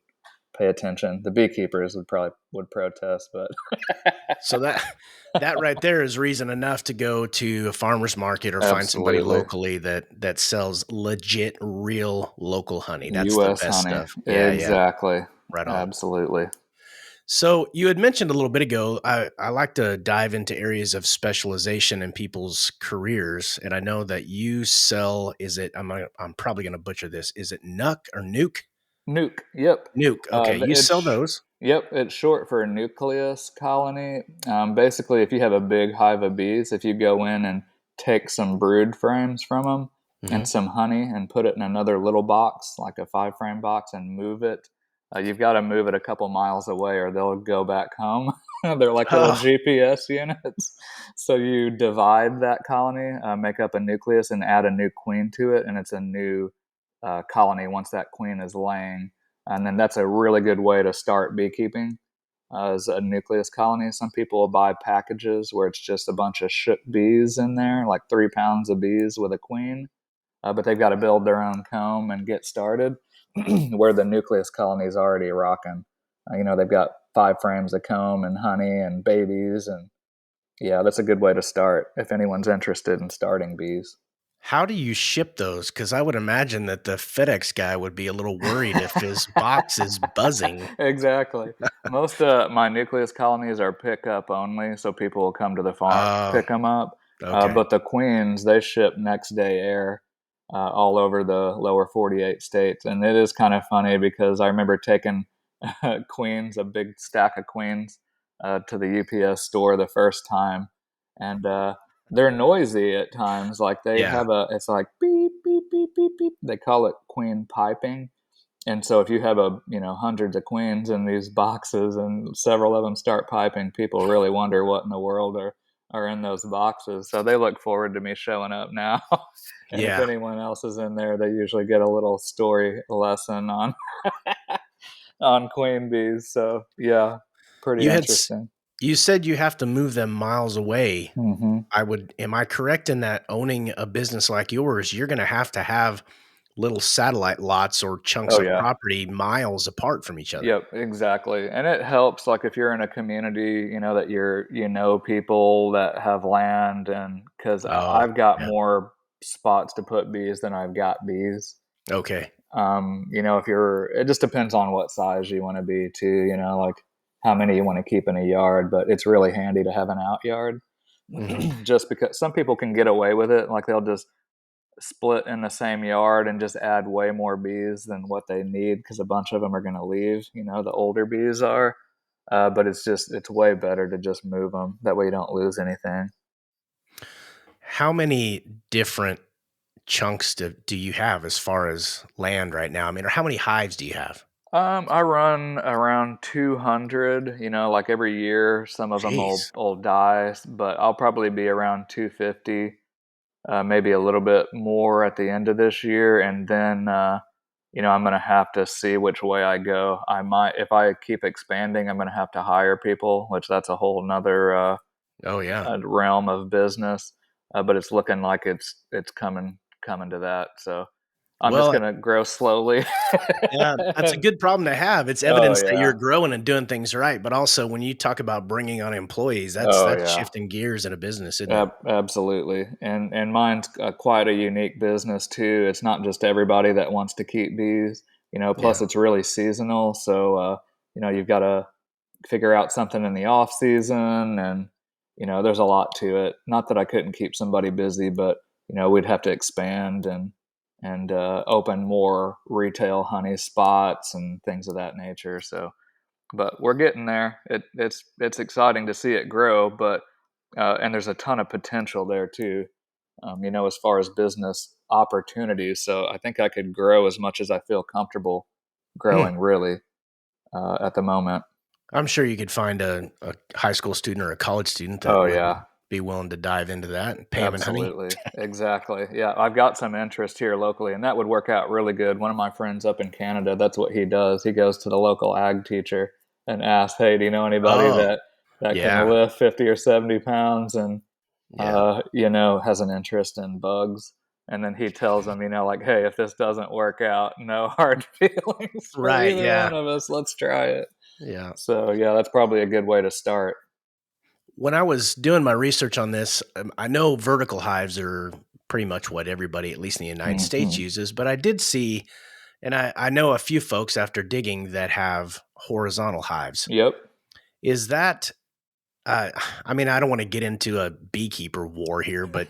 pay attention. The beekeepers would protest, but So that right there is reason enough to go to a farmer's market or find somebody absolutely. locally that sells legit, real local honey. That's the U.S. best honey, stuff. Yeah, yeah. exactly, Right on. absolutely. So you had mentioned a little bit ago, I like to dive into areas of specialization in people's careers. And I know that you sell, I'm probably going to butcher this. Is it Nuke or Nuke? Nuke. Yep. Nuke. Okay. You sell those. Yep. It's short for nucleus colony. Basically, if you have a big hive of bees, if you go in and take some brood frames from them and Hmm. some honey and put it in another little box, like a 5 frame box, and move it, you've got to move it a couple miles away, or they'll go back home. They're like little Oh, GPS units. So you divide that colony, make up a nucleus, and add a new queen to it, and it's a new colony once that queen is laying. And then that's a really good way to start beekeeping, as a nucleus colony. Some people will buy packages where it's just a bunch of shook bees in there, like 3 pounds of bees with a queen, but they've got to build their own comb and get started. Where the nucleus colony is already rocking. They've got 5 frames of comb and honey and babies, and yeah, that's a good way to start if anyone's interested in starting bees. how do you ship those? Because I would imagine that the FedEx guy would be a little worried if his box is buzzing. Exactly. Most of my nucleus colonies are pickup only, so people will come to the farm, Oh, pick them up. okay. But the queens, they ship next day air, all over the lower 48 states. And it is kind of funny because I remember taking queens, a big stack of queens, to the UPS store the first time. And they're noisy at times. Like Yeah. it's like beep, beep, beep, beep, beep. They call it queen piping. And so if you have hundreds of queens in these boxes and several of them start piping, people really wonder what in the world are in those boxes. So they look forward to me showing up now. And if Yeah. anyone else is in there, they usually get a little story lesson on on queen bees. So yeah, pretty You had s interesting. you said you have to move them miles away. Hmm. Am I correct in that owning a business like yours, you're gonna have to have little satellite lots or chunks Oh of yeah. property miles apart from each other? Yep, exactly. And it helps, like, if you're in a community, that people that have land, and because Oh, I've got yeah. more spots to put bees than I've got bees. Okay. It just depends on what size you want to be too, like how many you want to keep in a yard, but it's really handy to have an out yard Hmm. just because some people can get away with it. Like they'll just split in the same yard and just add way more bees than what they need because a bunch of them are going to leave, the older bees are. But it's way better to just move them. That way you don't lose anything. How many different chunks do you have as far as land right now? I mean, or how many hives do you have? I run around 200, like every year, some of them Jeez. will die, but I'll probably be around 250, maybe a little bit more at the end of this year. And then, I'm going to have to see which way I go. I might, if I keep expanding, I'm going to have to hire people, which that's a whole nother, Oh yeah. realm of business. But it's looking like it's coming to that. So I'm just Well, going to grow slowly. yeah, that's a good problem to have. It's Oh evidence that you're yeah. growing and doing things right, but also when you talk about bringing on employees, Oh that's yeah. shifting gears in a business, isn't it? Absolutely, and mine's quite a unique business too. It's not just everybody that wants to keep bees, Yeah. Plus, it's really seasonal, so you've got to figure out something in the off season, and there's a lot to it. Not that I couldn't keep somebody busy, but we'd have to expand and open more retail honey spots and things of that nature. So but we're getting there. It's exciting to see it grow, but and there's a ton of potential there too. As far as business opportunities. So I think I could grow as much as I feel comfortable Hmm. growing. Really, at the moment. I'm sure you could find a high school student or a college student that Oh would yeah, be willing to dive into that and pay them in honey. absolutely, exactly. Yeah, I've got some interest here locally, and that would work out really good. One of my friends up in Canada, that's what he does. He goes to the local ag teacher and asks, "Hey, do you know anybody Oh, that can yeah. lift 50 or 70 pounds and Yeah. has an interest in bugs?" And then he tells them, like, "Hey, if this doesn't work out, no hard feelings for Right, either yeah. one of us. Let's try it." Yeah. So yeah, that's probably a good way to start. When I was doing my research on this, I know vertical hives are pretty much what everybody, at least in the United States, Hmm. uses, but I did see, and I know a few folks after digging that have horizontal hives. Yep. Is that, uh, I mean, I don't want to get into a beekeeper war here, but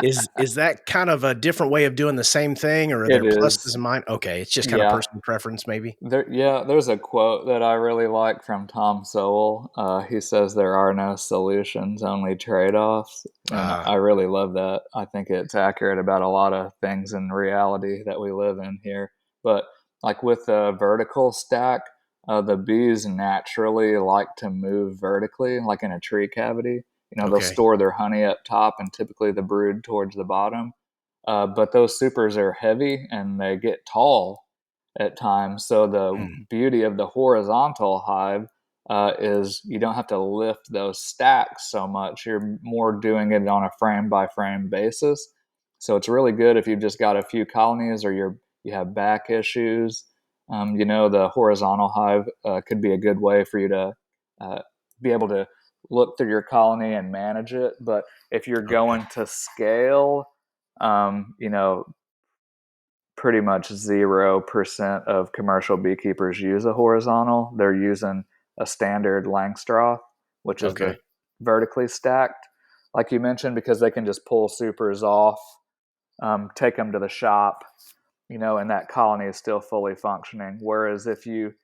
is that kind of a different way of doing the same thing, or are It there pluses is. and mine? Okay, it's just kind of Yeah. personal preference, maybe. There's a quote that I really like from Tom Sowell. He says there are no solutions, only trade-offs, and Uh, I really love that. I think it's accurate about a lot of things in reality that we live in here. But like with the vertical stack, the bees naturally like to move vertically, like in a tree cavity. They'll okay. store their honey up top, and typically the brood towards the bottom. But those supers are heavy and they get tall at times. So the Hmm. beauty of the horizontal hive is you don't have to lift those stacks so much. You're more doing it on a frame by frame basis. So it's really good if you've just got a few colonies or you have back issues. The horizontal hive could be a good way for you to uh, be able to look through your colony and manage it. But if you're Okay. going to scale, um, you know, pretty much 0% of commercial beekeepers use a horizontal. They're using a standard Langstroth, which is the Okay. vertically stacked, like you mentioned, because they can just pull supers off, take them to the shop, and that colony is still fully functioning. Whereas if you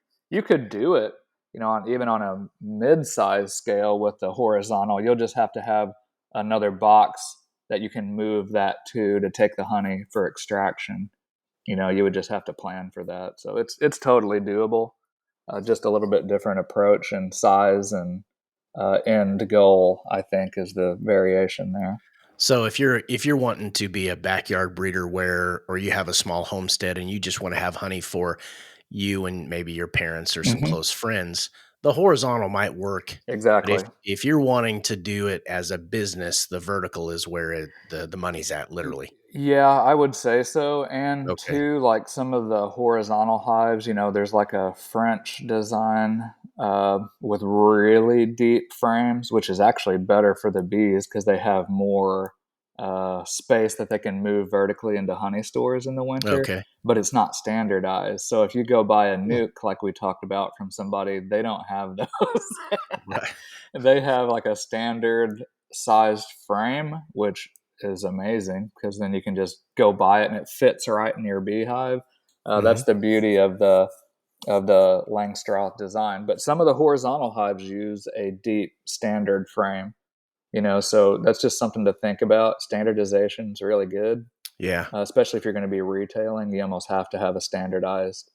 could do it, even on a mid-size scale with the horizontal, you'll just have to have another box that you can move that to take the honey for extraction. You would just have to plan for that. So it's totally doable. Just a little bit different approach and size and end goal, I think, is the variation there. So if you're wanting to be a backyard breeder where or you have a small homestead and you just want to have honey for you and maybe your parents or some Hmm. close friends, the horizontal might work. But if Exactly. if you're wanting to do it as a business, the vertical is where the money's at, literally. Yeah, I would say so. And Okay. two, like some of the horizontal hives, there's like a French design with really deep frames, which is actually better for the bees because they have more. space that they can move vertically into honey stores in the winter, Okay. but it's not standardized. So if you go buy a Hmm. nuke like we talked about from somebody, they don't have those. Right. They have like a standard sized frame, which is amazing because then you can just go buy it and it fits right in your beehive. That's Mhm. the beauty of the Langstroth design. But some of the horizontal hives use a deep standard frame, so that's just something to think about. Standardization is really good, Yeah. especially if you're going to be retailing. You almost have to have a standardized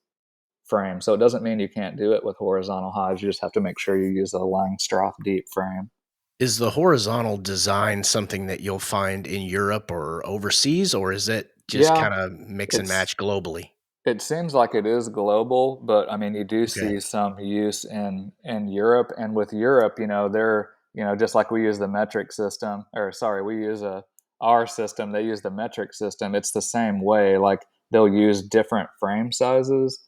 frame. So it doesn't mean you can't do it with horizontal hives. You just have to make sure you use a Langstroth deep frame. Is the horizontal design something that you'll find in Europe or overseas, or is it just Yeah, kinda mix and it's match globally? It seems like it is global, but I mean, you do Okay. see some use in Europe, and with Europe, they're just like we use the metric system, or sorry, we use a our system. They use the metric system. It's the same way. Like they'll use different frame sizes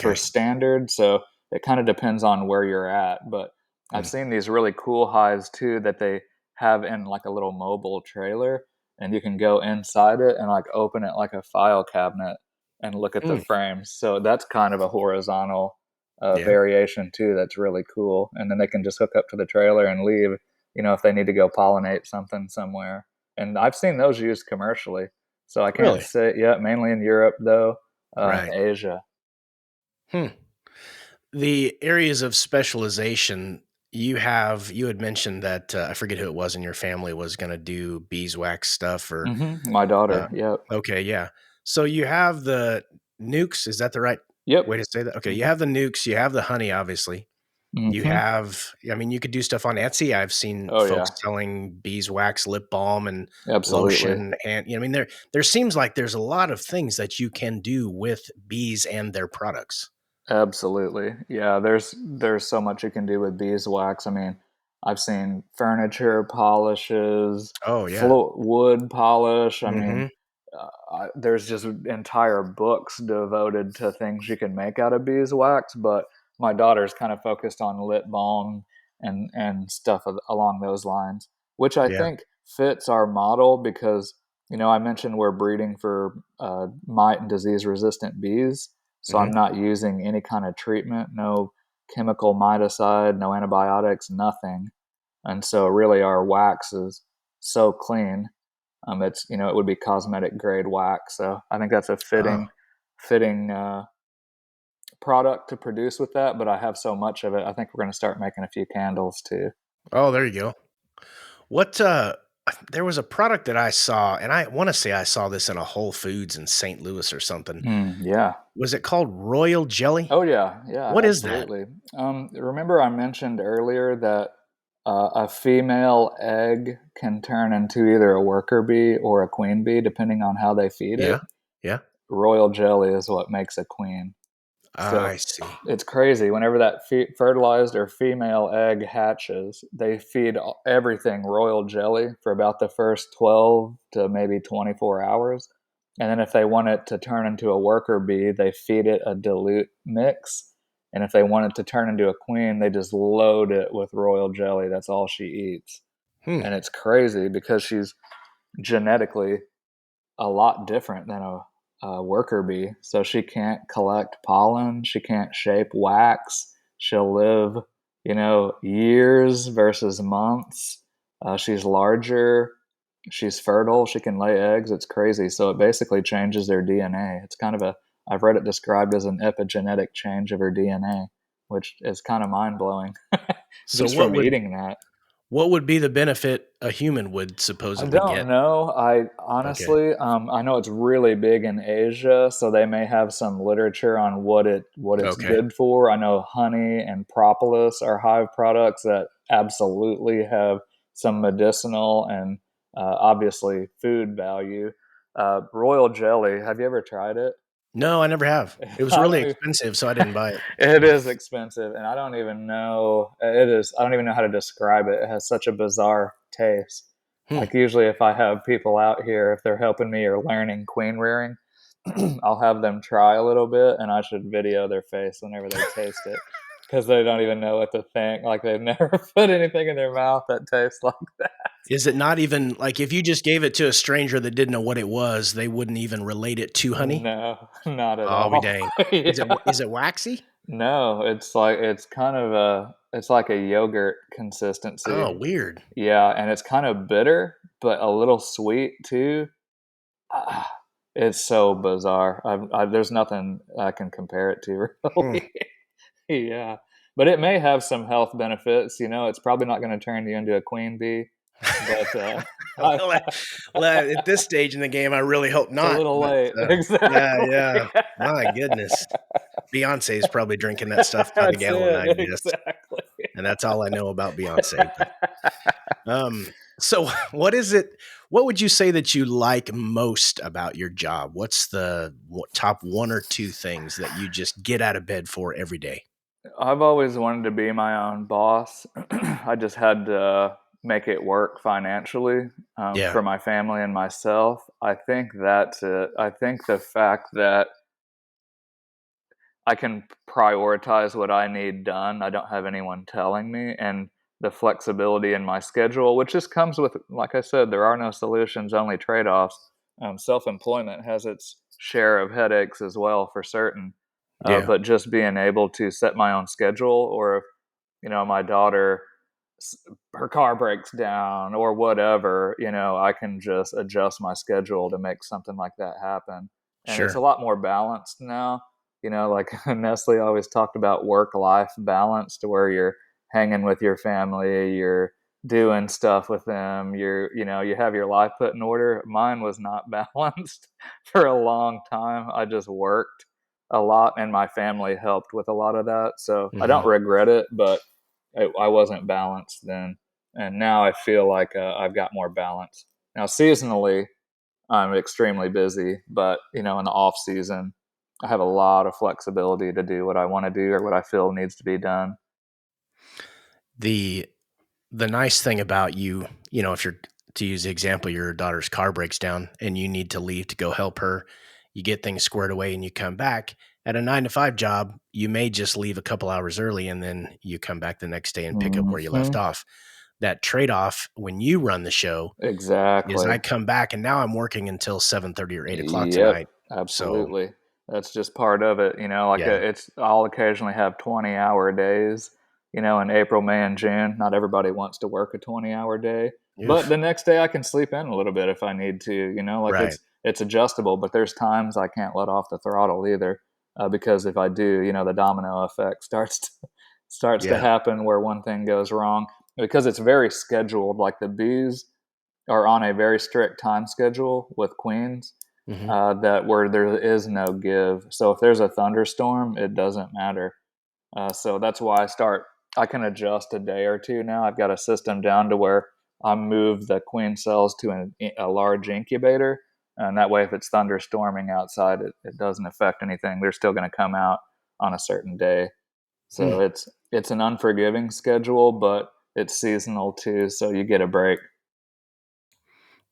for Okay. standard, so it kind of depends on where you're at. But I've Mm. seen these really cool hives too that they have in like a little mobile trailer, and you can go inside it and like open it like a file cabinet and look at the Mm. frames. So that's kind of a horizontal Yeah. variation too. That's really cool. And then they can just hook up to the trailer and leave. If they need to go pollinate something somewhere. And I've seen those used commercially. So I can't Really? say, yeah, mainly in Europe though, and Right. Asia. Hmm. The areas of specialization you had mentioned that, I forget who it was in your family was gonna do beeswax stuff or, My uh daughter. Yep. okay, yeah. So you have the nukes, is that the right Yep. way to say that? Okay, you hmm have the nukes, you have the honey, obviously. You hmm have I mean, you could do stuff on Etsy. I've seen Oh folks yeah. selling beeswax lip balm and Absolutely. lotion, and, I mean, there seems like there's a lot of things that you can do with bees and their products. Absolutely. Yeah, there's so much you can do with beeswax. I mean, I've seen furniture polishes, Oh, yeah. wood polish. I mean, Mhm. there's just entire books devoted to things you can make out of beeswax. But my daughter's kind of focused on lip balm and stuff along those lines, which I Yeah. think fits our model because I mentioned we're breeding for mite and disease resistant bees, so I'm Mhm. not using any kind of treatment, no chemical miticide, no antibiotics, nothing. And so really our wax is so clean. It would be cosmetic grade wax. So I think that's a Oh. fitting product to produce with that. But I have so much of it. I think we're going to start making a few candles too. Oh, there you go. What, there was a product that I saw, and I wanna say I saw this in a Whole Foods in St. Louis or something. Yeah. Was it called Royal Jelly? Oh yeah, yeah, What is that? absolutely. Remember I mentioned earlier that a female egg can turn into either a worker bee or a queen bee, depending on how they feed it. Yeah. Yeah. Royal jelly is what makes a queen. So I see. it's crazy. Whenever that fertilized or female egg hatches, they feed everything royal jelly for about the first 12 to maybe 24 hours. And then if they want it to turn into a worker bee, they feed it a dilute mix. And if they want it to turn into a queen, they just load it with royal jelly. That's all she eats. Hmm. And it's crazy because she's genetically a lot different than a worker bee. So she can't collect pollen, she can't shape wax. She'll live, years versus months. She's larger, she's fertile, she can lay eggs. It's crazy. So it basically changes their DNA. It's kind of I've read it described as an epigenetic change of her DNA, which is kind of mind blowing So just from eating that. what would be the benefit a human would I supposedly don't get? know. I Okay. honestly, I know it's really big in Asia, so they may have some literature on what it's Okay. good for. I know honey and propolis are hive products that absolutely have some medicinal and obviously food value. Royal jelly, have you ever tried it? No, I never have. It was I really don't even, expensive, so I didn't buy it. it is expensive, and I don't even know it is. I don't even know how to describe it. It has such a bizarre taste. Hmm. Like usually, if I have people out here, if they're helping me or learning queen rearing, I'll have them try a little bit, and I should video their face whenever they taste it. because they don't even know what to think. Like they've never put anything in their mouth that tastes like that. Is it not even like if you just gave it to a stranger that didn't know what it was, they wouldn't even relate it to honey? No, not at Oh, be all. dang. Yeah. Is it waxy? No, it's like it's kind of it's like a yogurt Oh, consistency. weird. Yeah, and it's kind of bitter, but a little sweet too. Ah, it's so bizarre. There's nothing I can compare it to, Hmm. really. Yeah, but it may have some health benefits. It's probably not going to turn you into a queen bee, but I, Well, at this stage in the game, I really hope a not, little but, late. yeah, Exactly. yeah. My goodness. Beyonce's probably drinking that stuff by the That's gallon, I it. guess, Exactly. and that's all I know about Beyonce, but, so what would you say that you like most about your job? What's the top 1 or 2 things that you just get out of bed for every day? I've always wanted to be my own boss. I just had to make it work financially Yeah, for my family and myself. I think that's it. I think the fact that I can prioritize what I need done, I don't have anyone telling me, and the flexibility in my schedule, which just comes with, like I said, there are no solutions, only trade offs. Self employment has its share of headaches as well, for certain. yeah, But just being able to set my own schedule, or if my daughter, her car breaks down or whatever, I can just adjust my schedule to make something like that happen. And it's a sure. lot more balanced now. Like Nestle always talked about work life balance, to where you're hanging with your family, you're doing stuff with them, you have your life put in order. Mine was not balanced for a long time. I just worked a lot, and my family helped with a lot of that. So I don't Mhm. regret it, but I wasn't balanced then, and now I feel like I've got more balance now. Seasonally, I'm extremely busy, but in the off season, I have a lot of flexibility to do what I want to do or what I feel needs to be done. The the nice thing about you, if you're to use the example, your daughter's car breaks down and you need to leave to go help her, you get things squared away and you come back. At a 9 to 5 job, you may just leave a couple hours early and then you come back the next day and pick up where you left Hmm. off. That trade-off when you run the show is I Exactly. come back and now I'm working until 7:30 or 8 o'clock Yep, tonight. So absolutely. That's just part of it. Like yeah. I'll occasionally have 20-hour days, in April, May, and June. Not everybody wants to work a 20-hour day, but Oof. the next day I can sleep in a little bit if I need to, like Right. it's adjustable, but there's times I can't let off the throttle either. Because if I do, the domino effect starts to Yeah. happen, where one thing goes wrong, because it's very scheduled. Like the bees are on a very strict time schedule with queens, Mhm. that where there is no give. So if there's a thunderstorm, it doesn't matter. So that's why I can adjust a day or two now. I've got a system down to where I move the queen cells to a large incubator. And that way, if it's thunderstorming outside, it doesn't affect anything. They're still going to come out on a certain day. So Hmm. it's an unforgiving schedule, but it's seasonal too. So you get a break.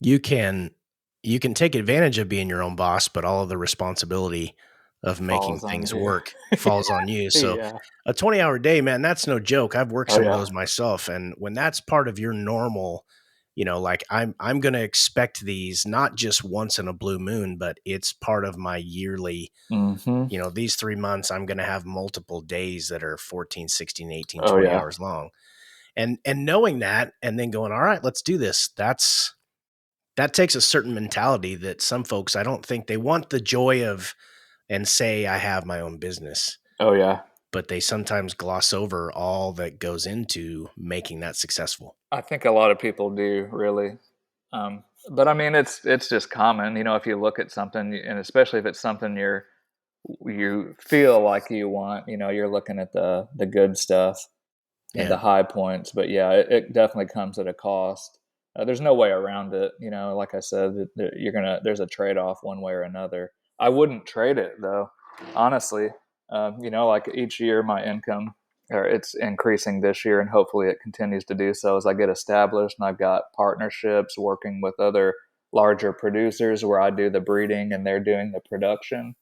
You can you can take advantage of being your own boss, but all of the responsibility of making Falls on things you. work falls on you. So Yeah. a 20-hour day, man, that's no joke. I've worked Oh some of yeah. those myself. And when that's part of your normal, like I'm gonna expect these not just once in a blue moon, but it's part of my yearly, Hmm. these 3 months, I'm gonna have multiple days that are 14, 16, 18, Oh 20 yeah. hours long. And knowing that and then going, all right, let's do this. That takes a certain mentality that some folks, I don't think they want the joy of and say, I have my own business, Oh yeah. but they sometimes gloss over all that goes into making that successful. I think a lot of people do, really. But I mean, it's just common, if you look at something, and especially if it's something you feel like you want, you're looking at the good stuff and Yeah. the high points. But yeah, it definitely comes at a cost. There's no way around it. Like I said, there's a trade off one way or another. I wouldn't trade it though, honestly. Like each year my income, or it's increasing this year, and hopefully it continues to do so as I get established and I've got partnerships working with other larger producers where I do the breeding and they're doing the production.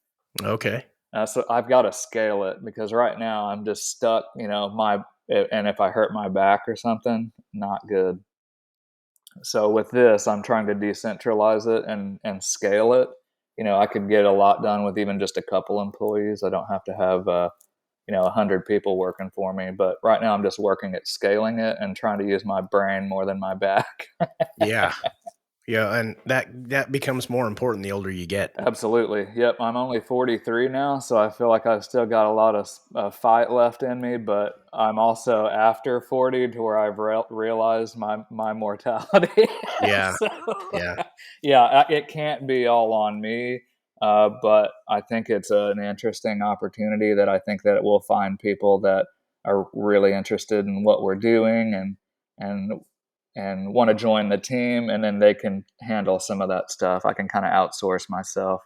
Okay. So I've got to scale it because right now I'm just stuck, and if I hurt my back or something, not good. So with this, I'm trying to decentralize it and scale it. I could get a lot done with even just a couple employees. I don't have to have 100 people working for me. But right now, I'm just working at scaling it and trying to use my brain more than my back. Yeah. Yeah, and that becomes more important the older you get. Absolutely. Yep. I'm only 43 now, so I feel like I've still got a lot of fight left in me, but I'm also after 40 to where I've realized my mortality. Yeah. So, Yeah. yeah, it can't be all on me. But I think it's an interesting opportunity that I think that it will find people that are really interested in what we're doing and and want to join the team, and then they can handle some of that stuff. I can kind of outsource myself.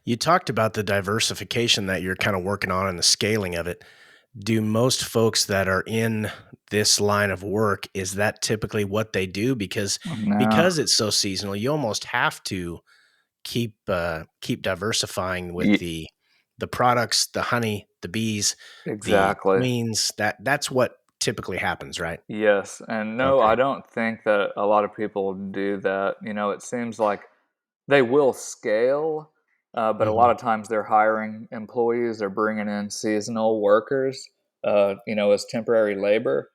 You talked about the diversification that you're kind of working on and the scaling of it. Do most folks that are in this line of work, is that typically what they do? No, Because it's so seasonal, you almost have to keep diversifying with y- the products, the honey, the bees, the exactly. queens. That's what typically happens, right? Yes, and no, I Okay. don't think that a lot of people do that. It seems like they will scale, but a lot Mhm. of times they're hiring employees or bringing in seasonal workers, as temporary labor.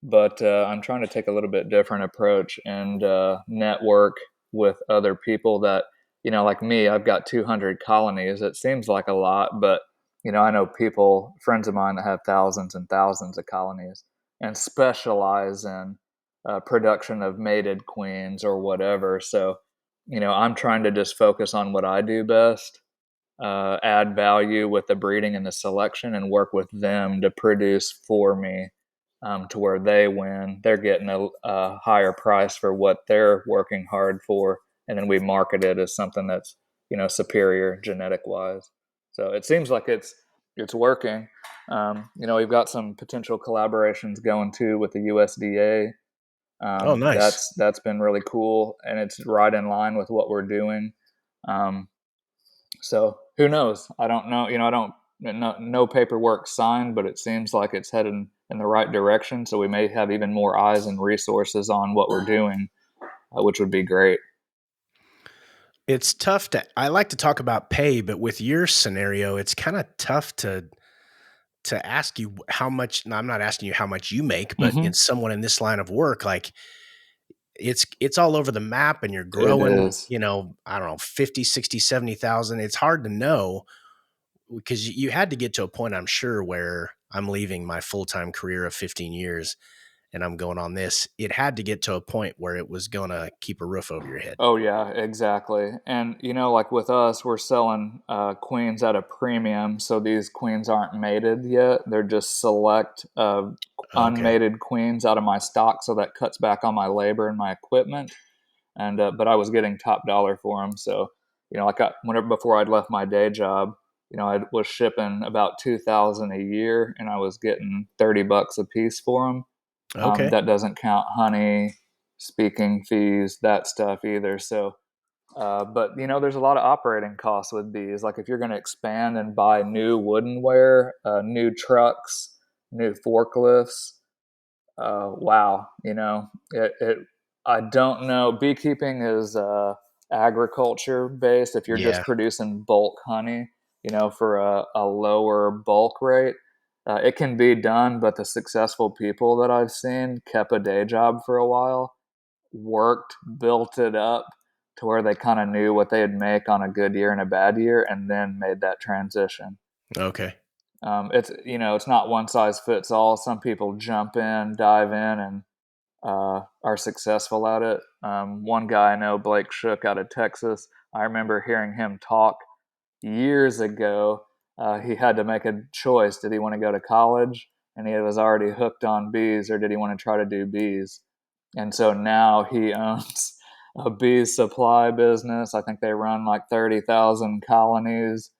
But I'm trying to take a little bit different approach and network with other people that, like me, I've got 200 colonies. It seems like a lot, but, I know people, friends of mine that have thousands and thousands of colonies and specialize in production of mated queens or whatever. So, I'm trying to just focus on what I do best, add value with the breeding and the selection, and work with them to produce for me, to where they win. They're getting a higher price for what they're working hard for, and then we market it as something that's superior genetic wise. So it seems like it's working. We've got some potential collaborations going too with the USDA. Oh, nice. That's been really cool, and it's right in line with what we're doing. Um, so who knows? I don't know. I don't. No paperwork signed, but it seems like it's headed in the right direction. So we may have even more eyes and resources on what we're doing, which would be great. It's tough to I like to talk about pay, but with your scenario, it's kinda tough to ask you how much. No, I'm not asking you how much you make, but in Hmm. someone in this line of work, like, it's all over the map and you're It growing, is. I don't know, 50, 60, 70,000. It's hard to know because you had to get to a point, I'm sure, where I'm leaving my full-time career of 15 years and I'm going on this. It had to get to a point where it was gonna keep a roof over your head. Oh yeah, exactly. And like with us, we're selling queens at a premium, so these queens aren't mated yet. They're just select Okay. unmated queens out of my stock, so that cuts back on my labor and my equipment. And but I was getting top dollar for them, so whenever before I'd left my day job, I was shipping about 2,000 a year, and I was getting $30 a piece for them. Okay. That doesn't count honey, speaking fees, that stuff either. So, but there's a lot of operating costs with these. Like if you're going to expand and buy new woodenware, new trucks, new forklifts, wow, it. I don't know. Beekeeping is agriculture based. If you're just Yeah. producing bulk honey, for a lower bulk rate, it can be done. But the successful people that I've seen kept a day job for a while, worked, built it up to where they kind of knew what they'd make on a good year and a bad year, and then made that transition. Okay. It's not one size fits all. Some people jump in, dive in, and are successful at it. One guy I know, Blake Shook out of Texas, I remember hearing him talk years ago. He had to make a choice. Did he want to go to college and he was already hooked on bees, or did he want to try to do bees? And so now he owns a bee supply business. I think they run like 30,000 colonies.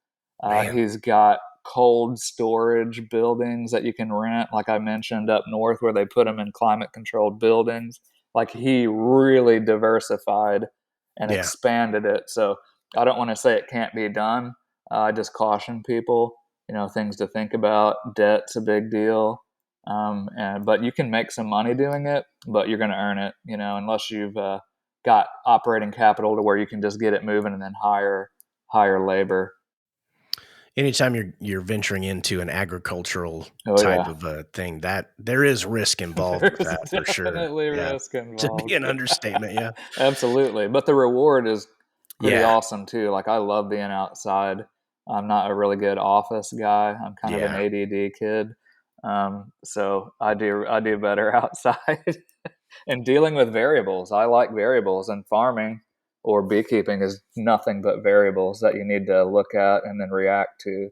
Man. He's got cold storage buildings that you can rent, like I mentioned up north, where they put them in climate controlled buildings. Like he really diversified and Yeah. expanded it. So I don't want to say it can't be done, I just caution people, things to think about. Debt's a big deal. But you can make some money doing it, but you're going to earn it, unless you've got operating capital to where you can just get it moving and then hire labor. Anytime you're venturing into an agricultural Oh type yeah. of a thing, that there is risk involved with There's that for sure. definitely Yeah. risk To be involved. an understatement, yeah. Absolutely. But the reward is pretty Yeah. awesome too. Like I love being outside. I'm not a really good office guy. I'm kind of an Yeah. ADD kid. So I do better outside and dealing with variables. I like variables, and farming or beekeeping is nothing but variables that you need to look at and then react to.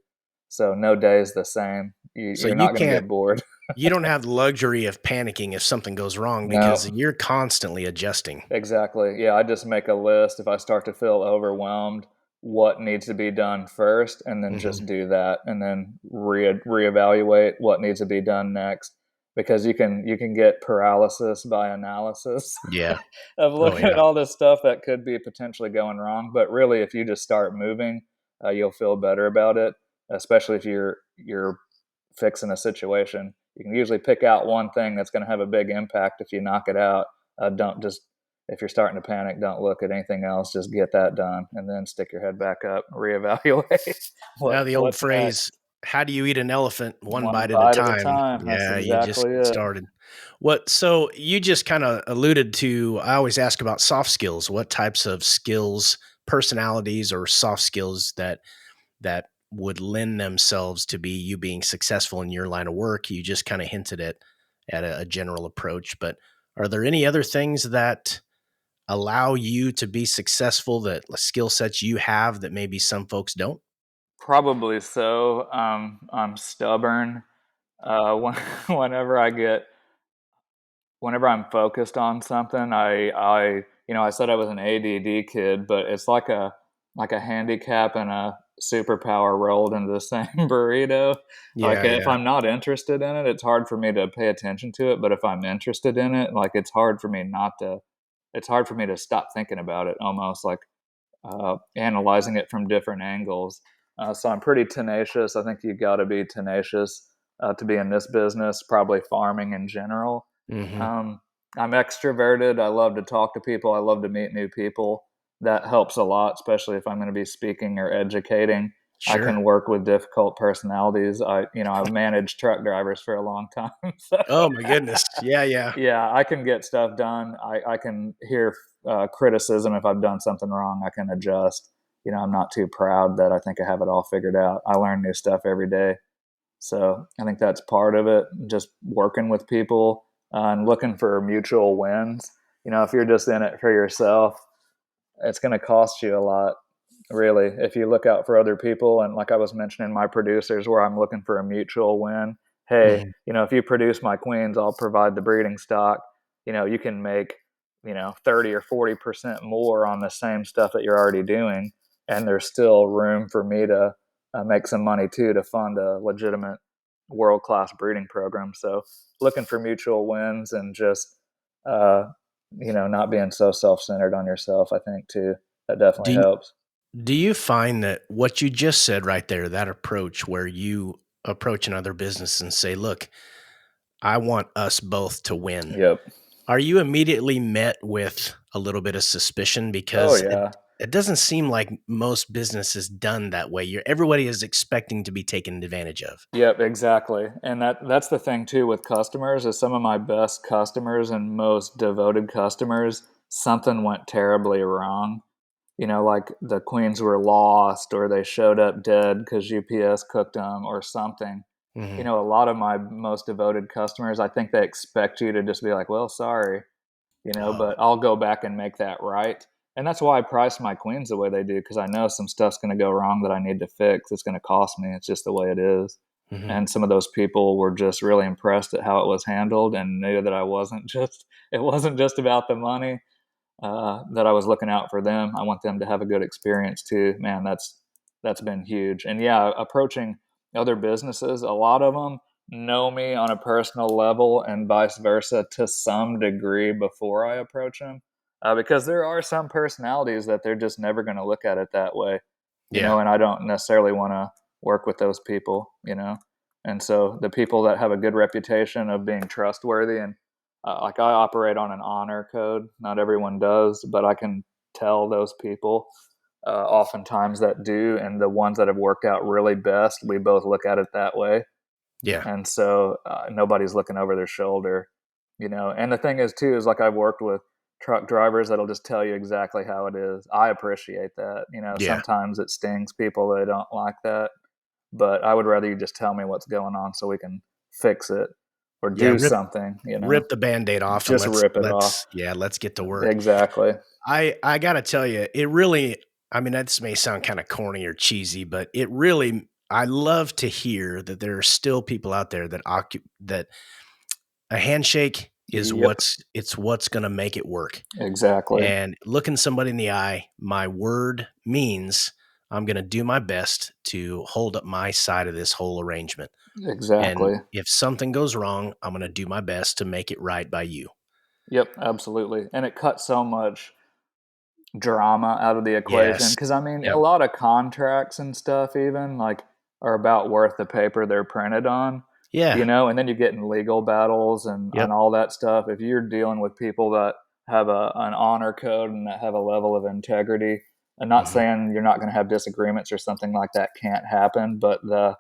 So no day is the same. So You're not going to get bored. you don't have the luxury of panicking if something goes wrong because No. you're constantly adjusting. Exactly. Yeah, I just make a list if I start to feel overwhelmed, what needs to be done first, and then Mhm. just do that, and then reevaluate what needs to be done next. Because you can get paralysis by analysis Yeah. of Oh, looking at yeah. all this stuff that could be potentially going wrong. But really, if you just start moving, you'll feel better about it. Especially if you're fixing a situation, you can usually pick out one thing that's going to have a big impact if you knock it out. Don't just if you're starting to panic, don't look at anything else. Just get that done, and then stick your head back up, reevaluate Now the old what's phrase, next. "How do you eat an elephant? One One bite at a bite at a time." time. That's Yeah, you just exactly get it. started. So you just kinda alluded to, I always ask about soft skills. What types of skills, personalities, or soft skills that would lend themselves to be you being successful in your line of work? You just kinda hinted at a general approach, but are there any other things that allow you to be successful, that skill sets you have that maybe some folks don't? Probably so. I'm stubborn. When, whenever I get whenever I'm focused on something, I said I was an ADD kid, but it's like a handicap and a superpower rolled into the same burrito. Like Yeah, if yeah. I'm not interested in it, it's hard for me to pay attention to it. But if I'm interested in it, like it's hard for me to stop thinking about it. Almost like analyzing it from different angles. So I'm pretty tenacious. I think you got to be tenacious to be in this business, probably farming in general. Mhm. Um, I'm extroverted. I love to talk to people. I love to meet new people. That helps a lot, especially if I'm going to be speaking or educating. I Sure. can work with difficult personalities. I've managed truck drivers for a long time, so Oh my goodness. Yeah, yeah. yeah, I can get stuff done. I can hear criticism if I've done something wrong. I can adjust. I'm not too proud that I think I have it all figured out. I learn new stuff every day. So I think that's part of it. Just working with people and looking for mutual wins. If you're just in it for yourself, it's going to cost you a lot, really. If you look out for other people, and like I was mentioning, my producers, where I'm looking for a mutual win. Hey, Mhm. if you produce my queens, I'll provide the breeding stock. You can make 30 or 40% more on the same stuff that you're already doing, and there's still room for me to make some money too to fund a legitimate world class breeding program. So looking for mutual wins and just uh, not being so self centered on yourself, I think too, that Do definitely you helps. do you find that what you just said right there, that approach where you approach another business and say, "Look, I want us both to win." Yep. Are you immediately met with a little bit of suspicion Oh because it yeah. it doesn't seem like most business is done that way. Everybody is expecting to be taken advantage of. Yep, exactly. And that's the thing too with customers is some of my best customers and most devoted customers, something went terribly wrong. Like the queens were lost or they showed up dead because UPS cooked them or something. Mhm. A lot of my most devoted customers, I think they expect you to just be like, well, sorry, Oh. but I'll go back and make that right. And that's why I price my queens the way they do, because I know some stuff's going to go wrong that I need to fix. It's going to cost me. It's just the way it is. Mhm. And some of those people were just really impressed at how it was handled and knew that it wasn't just about the money, that I was looking out for them. I want them to have a good experience too. Man, that's been huge. And yeah, approaching other businesses, a lot of them know me on a personal level and vice versa to some degree before I approach them. Because there are some personalities that they're just never going to look at it that way. Yeah. and I don't necessarily want to work with those people, And so the people that have a good reputation of being trustworthy and like I operate on an honor code. Not everyone does, but I can tell those people oftentimes that do, and the ones that have worked out really best, we both look at it that way. Yeah. And so nobody's looking over their shoulder, And the thing is, too, is like I've worked with truck drivers that'll just tell you exactly how it is. I appreciate that. Yeah. Sometimes it stings people they don't like that, but I would rather you just tell me what's going on so we can fix it or Yeah. do something. Rip the Band-Aid off and Just rip it off. let's get to work. Exactly. I gotta tell you, it really, I mean, this may sound kind of corny or cheesy, but I love to hear that there are still people out there that a handshake is Yep. what's going to make it work. Exactly. And looking somebody in the eye, my word means I'm going to do my best to hold up my side of this whole arrangement. And Exactly. if something goes wrong, I'm going to do my best to make it right by you. Yep, absolutely. And it cuts so much drama out of the equation Yes. because I mean, a Yep. lot of contracts and stuff even like are about worth the paper they're printed on, Yeah. and then you get in legal battles and Yep. all that stuff. If you're dealing with people that have an honor code and that have a level of integrity, I'm not Mhm. saying you're not going to have disagreements or something like that can't happen, but the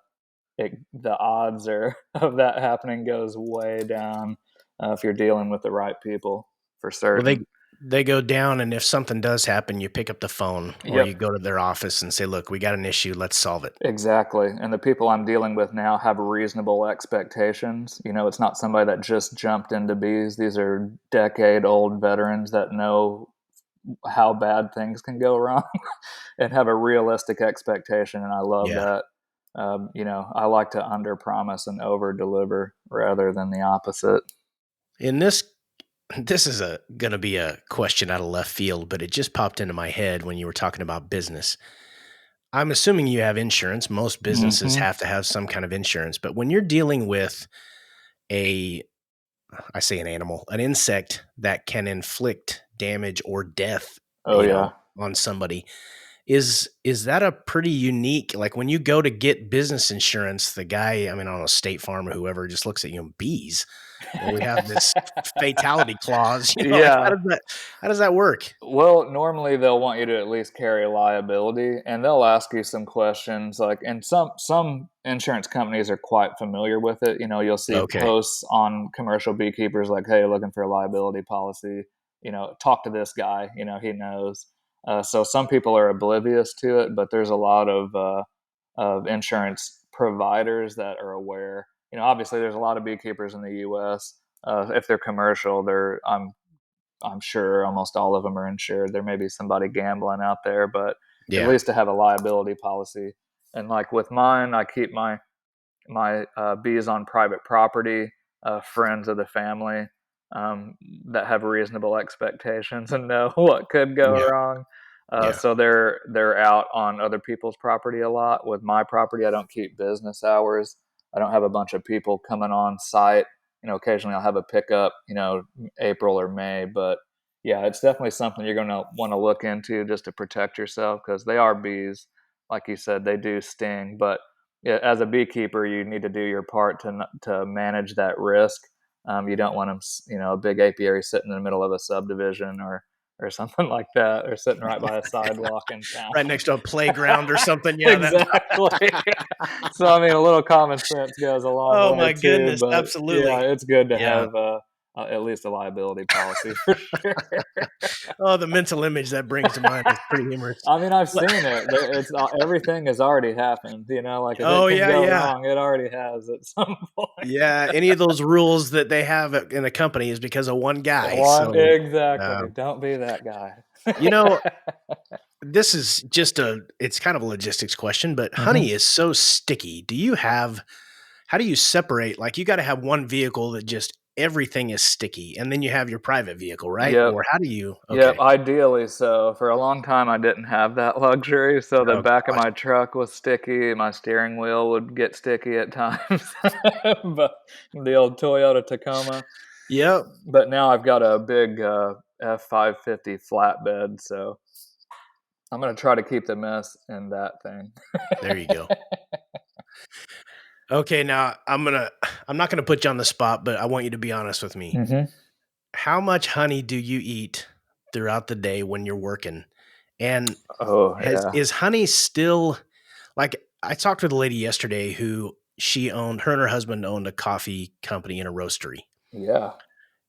odds are of that happening goes way down if you're dealing with the right people for Well, certain. they go down, and if something does happen, you pick up the phone or you Yep, go to their office and say, "Look, we got an issue. Let's solve it." exactly. And the people I'm dealing with now have reasonable expectations. It's not somebody that just jumped into bees. These are decade old veterans that know how bad things can go wrong and have a realistic expectation. And I love Yeah. that. I like to under promise and over deliver rather than the opposite. In this is gonna be a question out of left field, but it just popped into my head when you were talking about business. I'm assuming you have insurance. Most businesses Hmm. have to have some kind of insurance, but when you're dealing with a I say an animal, an insect that can inflict damage or death, Oh, yeah. on somebody, is that a pretty unique, like, when you go to get business insurance, the guy, I mean, I don't know, State Farm or whoever just looks at you and bees. Well, we have this fatality clause, like, Yeah. how does that work? Well, normally they'll want you to at least carry liability, and they'll ask you some questions. Like, and some insurance companies are quite familiar with it. You'll see Okay. posts on commercial beekeepers like, "Hey, looking for a liability policy. Talk to this guy. He knows." So some people are oblivious to it, but there's a lot of insurance providers that are aware. Obviously, there's a lot of beekeepers in the U.S. If they're commercial, I'm sure almost all of them are insured. There may be somebody gambling out there, but at Yeah. least to have a liability policy. And like with mine, I keep my bees on private property, friends of the family um, that have reasonable expectations and know what could go Yeah. wrong. Yeah. So they're out on other people's property a lot. With my property, I don't keep business hours. I don't have a bunch of people coming on site. Occasionally I'll have a pickup, April or May, but yeah, it's definitely something you're going to want to look into just to protect yourself because they are bees. Like you said, they do sting, but yeah, as a beekeeper, you need to do your part to manage that risk. You don't want them, a big apiary sitting in the middle of a subdivision or something like that, or sitting right by a sidewalk in town. Right next to a playground or something. Yeah, that Exactly. So I mean, a little common sense goes a long Oh way my too. goodness, But yeah, absolutely. it's good to Yeah. have at least a liability policy for sure. Oh, the mental image that brings to mind is pretty humorous. I mean, I've Le seen it. It's everything has already happened. Like if it Oh, can yeah, go yeah. wrong, it already has at some point. Yeah, any of those rules that they have in a company is because of one guy, One so, exactly. um, Don't be that guy. you know, this is just it's kind of a logistics question, but honey Hmm. is so sticky. How do you separate, like, you gotta have one vehicle that just everything is sticky, and then you have your private vehicle, right? Yep. Or how do you Yep. okay. Ideally, so for a long time, I didn't have that luxury. So the Oh back of gosh. my truck was sticky. My steering wheel would get sticky at times, but the old Toyota Tacoma. Yep. But now I've got a big F550 flatbed, so I'm going to try to keep the mess in that thing. There you go. Okay, now I'm not gonna put you on the spot, but I want you to be honest with me. Hmm. How much honey do you eat throughout the day when you're working? And Oh, has yeah. is honey still like I talked with a lady yesterday who her and her husband owned a coffee company and a roastery. Yeah.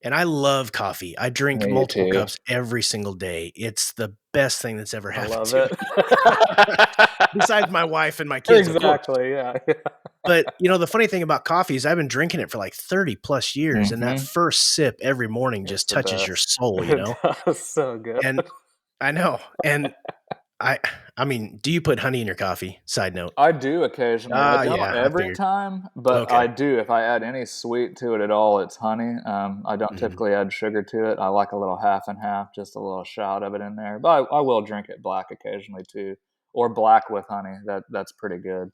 And I love coffee. I drink Me multiple too. cups every single day. It's the best thing that's ever I happened love to it. me. Besides my wife and my kids, of course. Exactly. Yeah. But, the funny thing about coffee is I've been drinking it for like 30 plus years, and that Hmm. first sip every morning It's just the touches your best. soul, It does so good. And I know. And I I mean, do you put honey in your coffee? Side note. I do occasionally. I Ah, don't yeah, I every figured. time, but Okay. I do. If I add any sweet to it at all, it's honey. I don't Mhm. typically add sugar to it. I like a little half and half, just a little shot of it in there. But I will drink it black occasionally too, or black with honey. That's pretty good.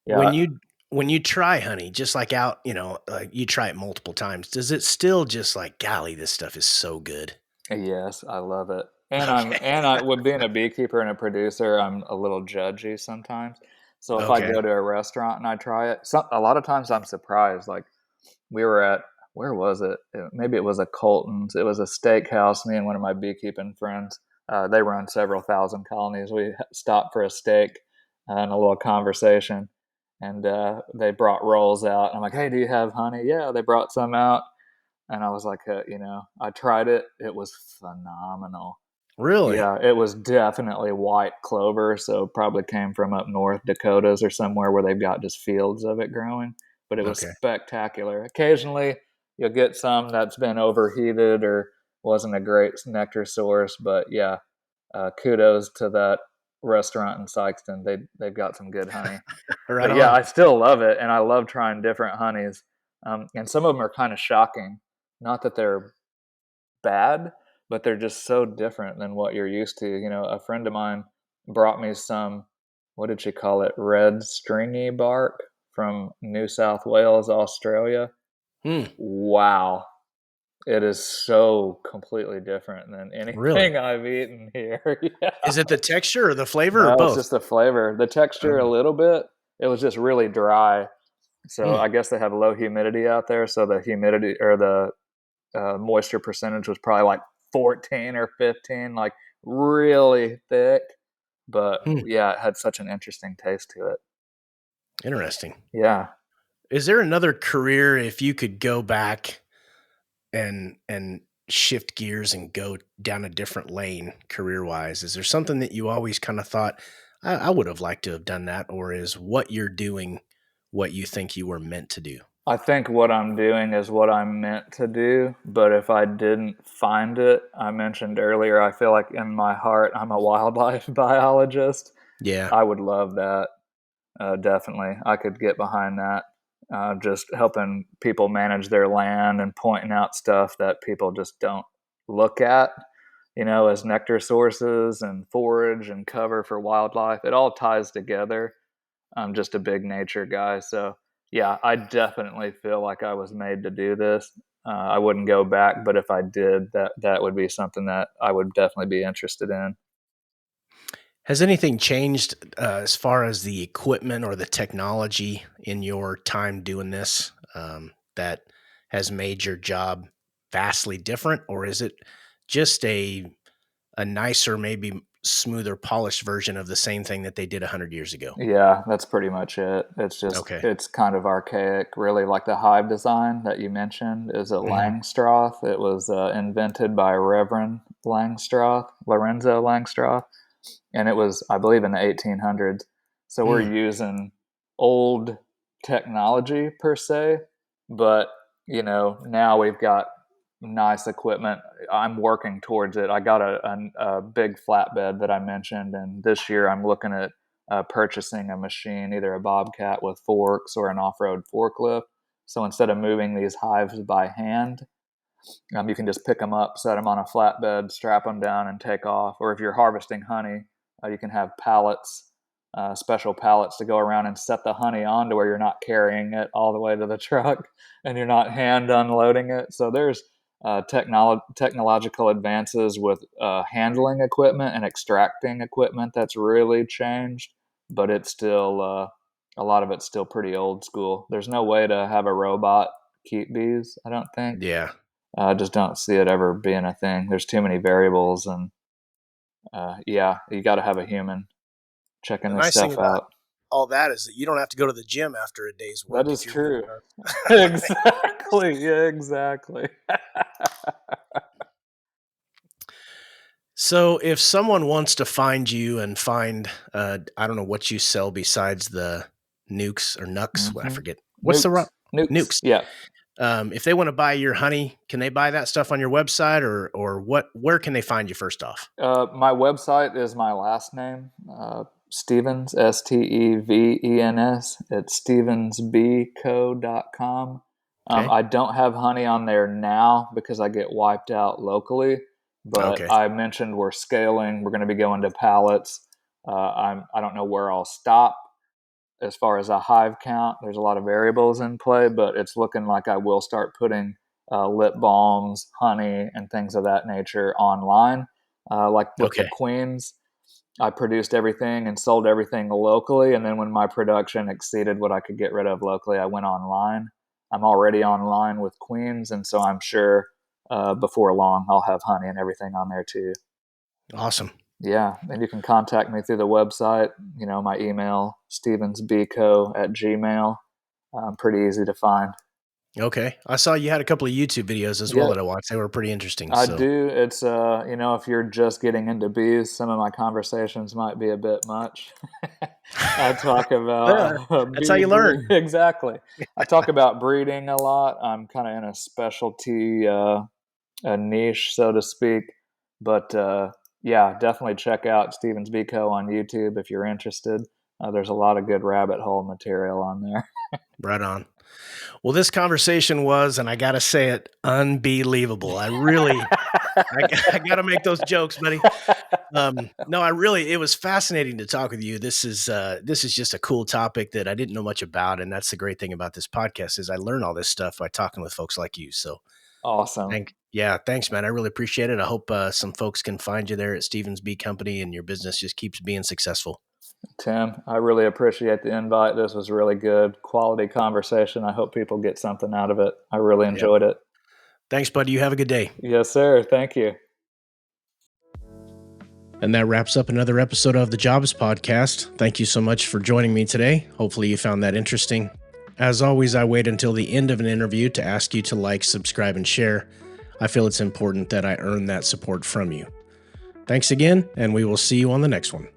Yeah. When you try honey, just like out, you try it multiple times, does it still just like, golly, this stuff is so good? Yes, I love it. And Okay. with being a beekeeper and a producer, I'm a little judgy sometimes. So if I Okay. go to a restaurant and I try it, a lot of times I'm surprised. Like we were at where was it? Maybe it was a Colton's. It was a steakhouse. Me and one of my beekeeping friends. They run several thousand colonies. We stopped for a steak and a little conversation, and they brought rolls out. I'm like, "Hey, do you have honey?" Yeah, they brought some out, and I was like, I tried it. It was phenomenal. Really? Yeah, it was definitely white clover, so probably came from up north Dakotas or somewhere where they've got just fields of it growing. But it was Okay. spectacular. Occasionally, you'll get some that's been overheated or wasn't a great nectar source, but yeah, kudos to that restaurant in Sykeston. They've got some good honey. Right But yeah, on. I still love it, and I love trying different honeys. And some of them are kind of shocking. Not that they're bad, but they're just so different than what you're used to. A friend of mine brought me some, what did she call it? Red stringy bark from New South Wales, Australia. Hmm, Wow. It is so completely different than really? anything I've eaten here. Yeah. Is it the texture or the flavor or No, it's both? just the flavor. The texture, a Oh, little bit. It was just really dry. So hmm, I guess they have low humidity out there. So the humidity or the moisture percentage was probably like 14 or 15, like really thick. But hmm, yeah, it had such an interesting taste to it. interesting. Yeah. Is there another career if you could go back and shift gears and go down a different lane career-wise? Is there something that you always kinda thought, I would have liked to have done that," or is what you're doing what you think you were meant to do? I think what I'm doing is what I'm meant to do. But if I didn't find it, I mentioned earlier, I feel like in my heart, I'm a wildlife biologist. Yeah. I would love that. Definitely. I could get behind that. Just helping people manage their land and pointing out stuff that people just don't look at, as nectar sources and forage and cover for wildlife. It all ties together. I'm just a big nature guy. So, yeah, I definitely feel like I was made to do this. I wouldn't go back, but if I did, that would be something that I would definitely be interested in. Has anything changed, as far as the equipment or the technology in your time doing this, that has made your job vastly different, or is it just a nicer, maybe smoother, polished version of the same thing that they did 100 years ago? Yeah, that's pretty much it. Okay. It's kind of archaic, really. Like the hive design that you mentioned is a Mhm. Langstroth. It was invented by Reverend Langstroth, Lorenzo Langstroth, and it was, I believe, in the 1800s. So we're Mm. using old technology per se, but now we've got nice equipment. I'm working towards it. I got a big flatbed that I mentioned, and this year I'm looking at purchasing a machine, either a Bobcat with forks or an off-road forklift. So instead of moving these hives by hand, you can just pick them up, set them on a flatbed, strap them down, and take off. Or if you're harvesting honey, you can have pallets, special pallets to go around and set the honey on to where you're not carrying it all the way to the truck and you're not hand unloading it. So there's technological advances with handling equipment and extracting equipment that's really changed, but it's still a lot of it's still pretty old school. There's no way to have a robot keep bees, I don't think. Yeah. I just don't see it ever being a thing. There's too many variables, and yeah, you got to have a human checking The this nice thing stuff about out. all that is that you don't have to go to the gym after a day's That work is if you're good true. enough. Exactly. Yeah, exactly. So if someone wants to find you and find, I don't know what you sell besides the nukes or nucks, I Hmm. forget. What's the Nukes. Nukes. nukes? Yeah. If they want to buy your honey, can they buy that stuff on your website or what? Where can they find you first off? My website is my last name, Stevens, Stevens. It's stevensbco.com. Okay. I don't have honey on there now because I get wiped out locally, but Okay. I mentioned we're scaling. We're going to be going to pallets. I don't know where I'll stop as far as a hive count. There's a lot of variables in play, but it's looking like I will start putting lip balms, honey, and things of that nature online. Like with the Okay. queens, I produced everything and sold everything locally. And then when my production exceeded what I could get rid of locally, I went online. I'm already online with queens. And so I'm sure before long, I'll have honey and everything on there too. Awesome. Yeah, and you can contact me through the website. My email, stevensbco@gmail. Pretty easy to find. Okay. I saw you had a couple of YouTube videos as well Yeah, that I watched. They were pretty interesting. I So do. It's if you're just getting into bees, some of my conversations might be a bit much. I talk yeah, about that's how bee you breed. learn. Exactly. I talk about breeding a lot. I'm kind of in a specialty, a niche, so to speak. But yeah, definitely check out Stevens Biko on YouTube if you're interested. There's a lot of good rabbit hole material on there. Right on. Well, this conversation was, and I got to say it, unbelievable. I got to make those jokes, buddy. No, it was fascinating to talk with you. This is just a cool topic that I didn't know much about. And that's the great thing about this podcast is I learn all this stuff by talking with folks like you. So Awesome. thanks, man. I really appreciate it. I hope some folks can find you there at Stevens B Company and your business just keeps being successful. Tim, I really appreciate the invite. This was really good, quality conversation. I hope people get something out of it. I really Yep. enjoyed it. Thanks, buddy. You have a good day. Yes, sir. Thank you. And that wraps up another episode of the Jobs Podcast. Thank you so much for joining me today. Hopefully you found that interesting. As always, I wait until the end of an interview to ask you to like, subscribe, and share. I feel it's important that I earn that support from you. Thanks again, and we will see you on the next one.